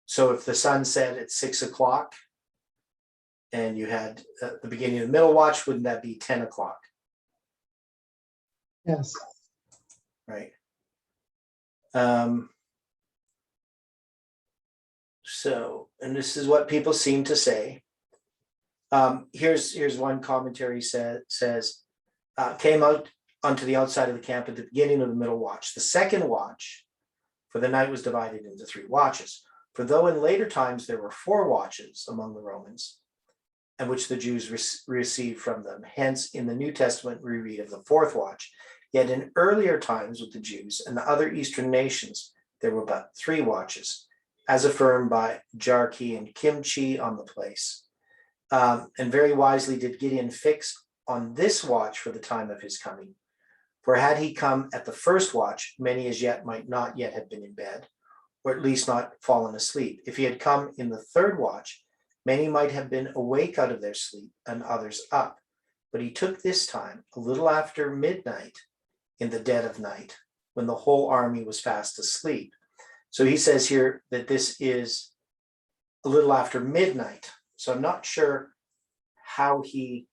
So if the sun set at 6 o'clock and you had the beginning of the middle watch, wouldn't that be 10 o'clock? Yes. Right. So, and this is what people seem to say. Here's one commentary says, came out onto the outside of the camp at the beginning of the middle watch. The second watch for the night was divided into 3 watches. For though in later times there were 4 watches among the Romans, and which the Jews received from them. Hence, in the New Testament, we read of the fourth watch. Yet in earlier times with the Jews and the other Eastern nations, there were but 3 watches, as affirmed by Jarkey and Kimchi on the place. And very wisely did Gideon fix on this watch for the time of his coming. For had he come at the first watch, many as yet might not yet have been in bed, or at least not fallen asleep. If he had come in the third watch, many might have been awake out of their sleep and others up. But he took this time a little after midnight in the dead of night, when the whole army was fast asleep. So he says here that this is a little after midnight. So I'm not sure how he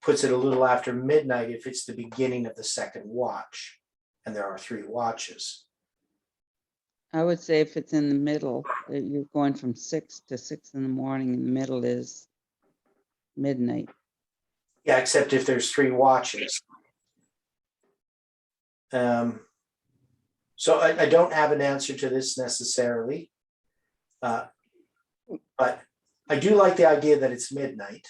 puts it a little after midnight if it's the beginning of the second watch, and there are 3 watches. I would say if it's in the middle, that you're going from 6 to 6 in the morning, and the middle is midnight. Yeah, except if there's 3 watches. So I don't have an answer to this necessarily. But I do like the idea that it's midnight.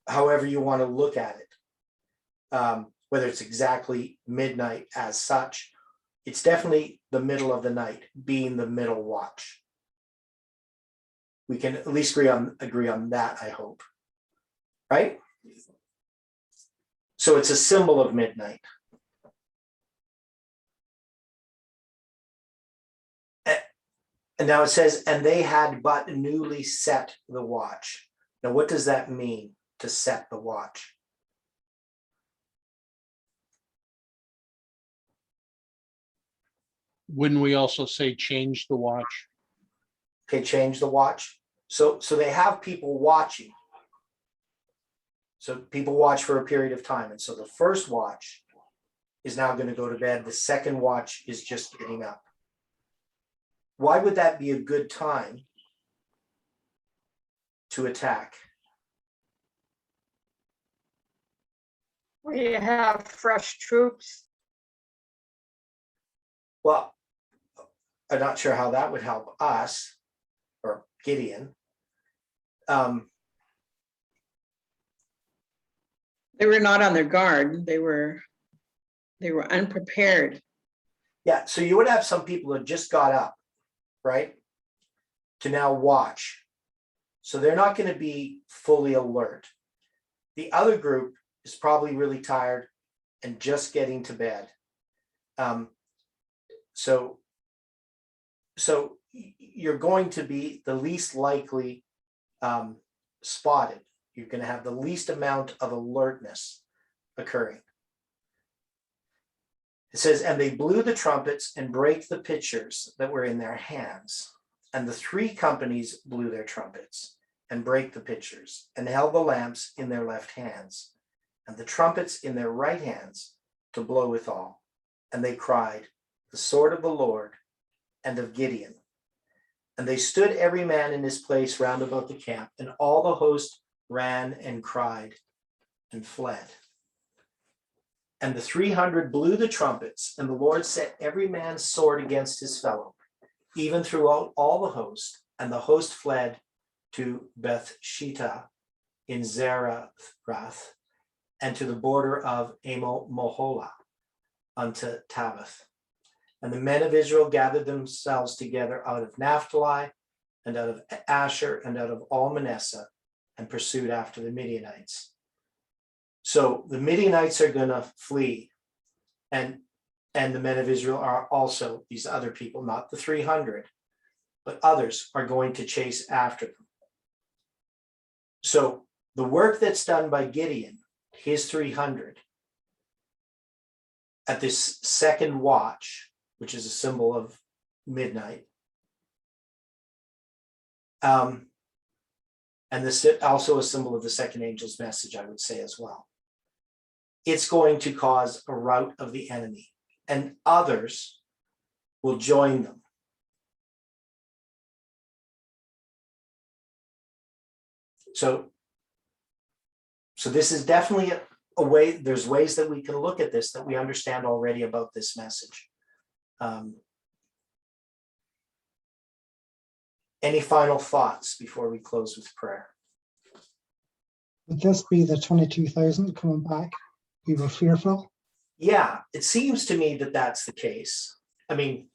However you want to look at it, whether it's exactly midnight as such, it's definitely the middle of the night, being the middle watch. We can at least agree on that, I hope. Right? So it's a symbol of midnight. And now it says, and they had but newly set the watch. Now, what does that mean, to set the watch? Wouldn't we also say change the watch? Okay, change the watch. So they have people watching. So people watch for a period of time. And so the first watch is now going to go to bed. The second watch is just getting up. Why would that be a good time to attack? We have fresh troops. Well, I'm not sure how that would help us or Gideon. They were not on their guard. They were unprepared. Yeah, so you would have some people that just got up, right, to now watch. So they're not going to be fully alert. The other group is probably really tired and just getting to bed. So you're going to be the least likely spotted. You're going to have the least amount of alertness occurring. It says, and they blew the trumpets and brake the pitchers that were in their hands. And the 3 companies blew their trumpets and brake the pitchers and held the lamps in their left hands and the trumpets in their right hands to blow withal. And they cried, the sword of the Lord and of Gideon. And they stood every man in his place round about the camp, and all the host ran and cried and fled. And the 300 blew the trumpets, and the Lord set every man's sword against his fellow, even throughout all the host. And the host fled to Beth-shittah in Zarephath, and to the border of Amo-moholah unto Tabbath. And the men of Israel gathered themselves together out of Naphtali, and out of Asher, and out of all Manasseh, and pursued after the Midianites. So the Midianites are going to flee, and the men of Israel are also, these other people, not the 300, but others are going to chase after them. So the work that's done by Gideon, his 300, at this second watch, which is a symbol of midnight, and this is also a symbol of the second angel's message, I would say as well. It's going to cause a rout of the enemy, and others will join them. So this is definitely a way, there's ways that we can look at this that we understand already about this message. Any final thoughts before we close with prayer? Would this be the 22,000 coming back? We were fearful. Yeah, it seems to me that that's the case. I mean,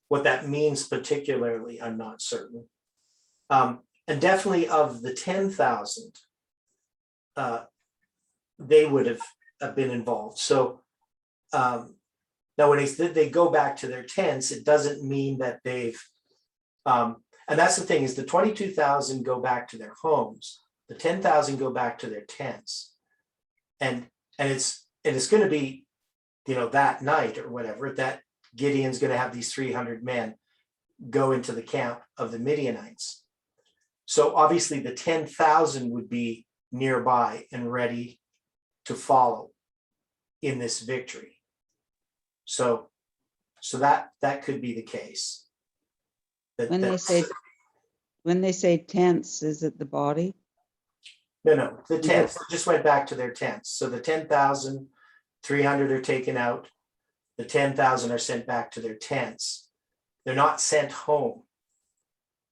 what that means particularly, I'm not certain. And definitely of the 10,000, they would have been involved. So now when they go back to their tents, it doesn't mean that they've, and that's the thing, is the 22,000 go back to their homes. The 10,000 go back to their tents. And it's going to be, that night or whatever, that Gideon's going to have these 300 men go into the camp of the Midianites. So obviously the 10,000 would be nearby and ready to follow in this victory. So that could be the case. When they say tents, is it the body? No, the tents just went back to their tents. So the 10,000, 300 are taken out. The 10,000 are sent back to their tents. They're not sent home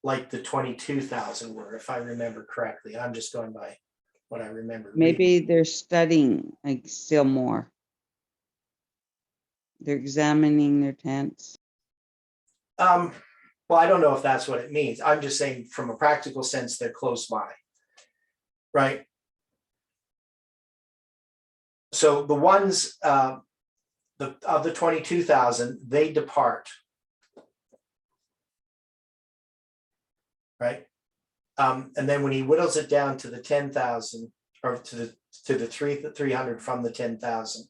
like the 22,000 were, if I remember correctly. I'm just going by what I remember. Maybe they're studying like still more. They're examining their tents. Well, I don't know if that's what it means. I'm just saying from a practical sense, they're close by, right? So the ones of the 22,000, they depart, right? And then when he whittles it down to the 10,000, or to the 300 from the 10,000,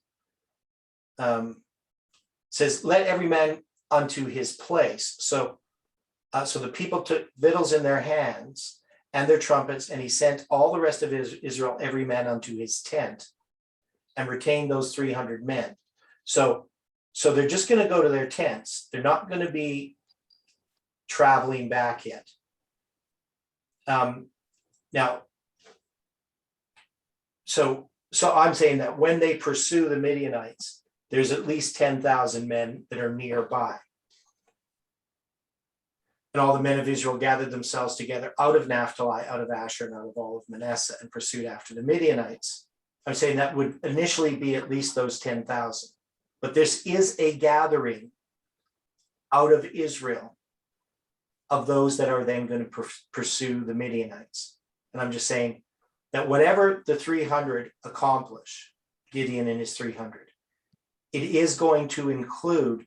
says, "Let every man unto his place." So the people took victuals in their hands and their trumpets, and he sent all the rest of Israel, every man unto his tent, and retained those 300 men. So they're just going to go to their tents. They're not going to be traveling back yet. Now, so I'm saying that when they pursue the Midianites, there's at least 10,000 men that are nearby. And all the men of Israel gathered themselves together out of Naphtali, out of Asher, and out of all of Manasseh, and pursued after the Midianites. I'm saying that would initially be at least those 10,000. But this is a gathering out of Israel of those that are then going to pursue the Midianites. And I'm just saying that whatever the 300 accomplish, Gideon and his 300, it is going to include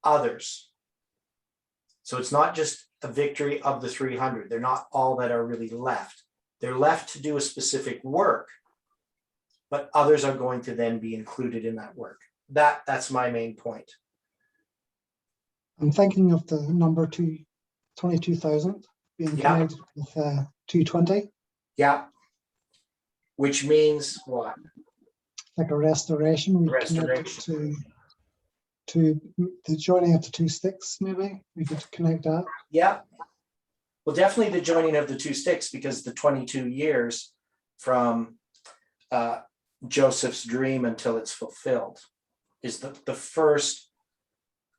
others. So it's not just a victory of the 300. They're not all that are really left. They're left to do a specific work, but others are going to then be included in that work. That's my main point. I'm thinking of the number 22,000 being connected with 220. Yeah. Which means what? Like a restoration. We Restoration. connect it to the joining of the two sticks, maybe we could connect that. Yeah. Well, definitely the joining of the two sticks, because the 22 years from Joseph's dream until it's fulfilled is the first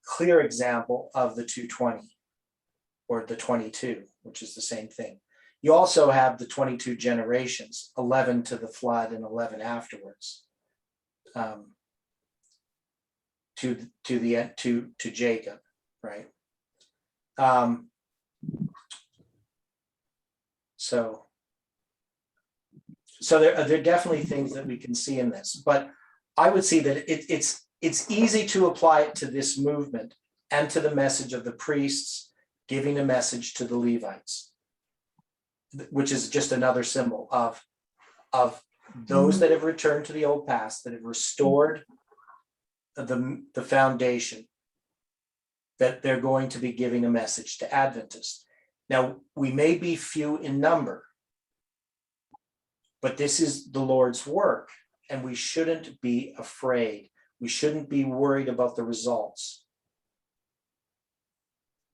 clear example of the 220 or the 22, which is the same thing. You also have the 22 generations, 11 to the flood and 11 afterwards. To Jacob, right? So there are definitely things that we can see in this, but I would see that it's easy to apply it to this movement and to the message of the priests giving a message to the Levites, which is just another symbol of those that have returned to the old past, that have restored the foundation, that they're going to be giving a message to Adventists. Now, we may be few in number, but this is the Lord's work, and we shouldn't be afraid. We shouldn't be worried about the results.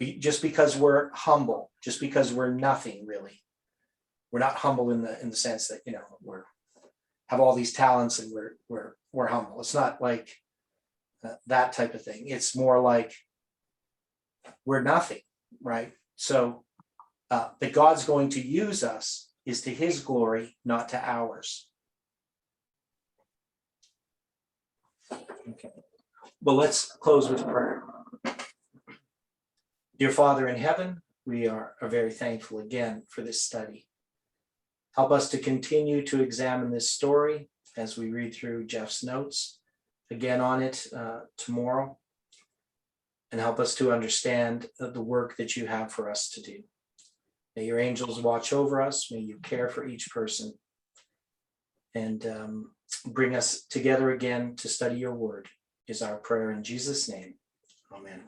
Just because we're humble, just because we're nothing really. We're not humble in the sense that, we're have all these talents and we're humble. It's not like that type of thing. It's more like we're nothing, right? So that God's going to use us is to his glory, not to ours. Okay. Well, let's close with prayer. Dear Father in heaven, we are very thankful again for this study. Help us to continue to examine this story as we read through Jeff's notes again on it tomorrow, and help us to understand the work that you have for us to do. May your angels watch over us. May you care for each person, and bring us together again to study your word is our prayer in Jesus' name. Amen.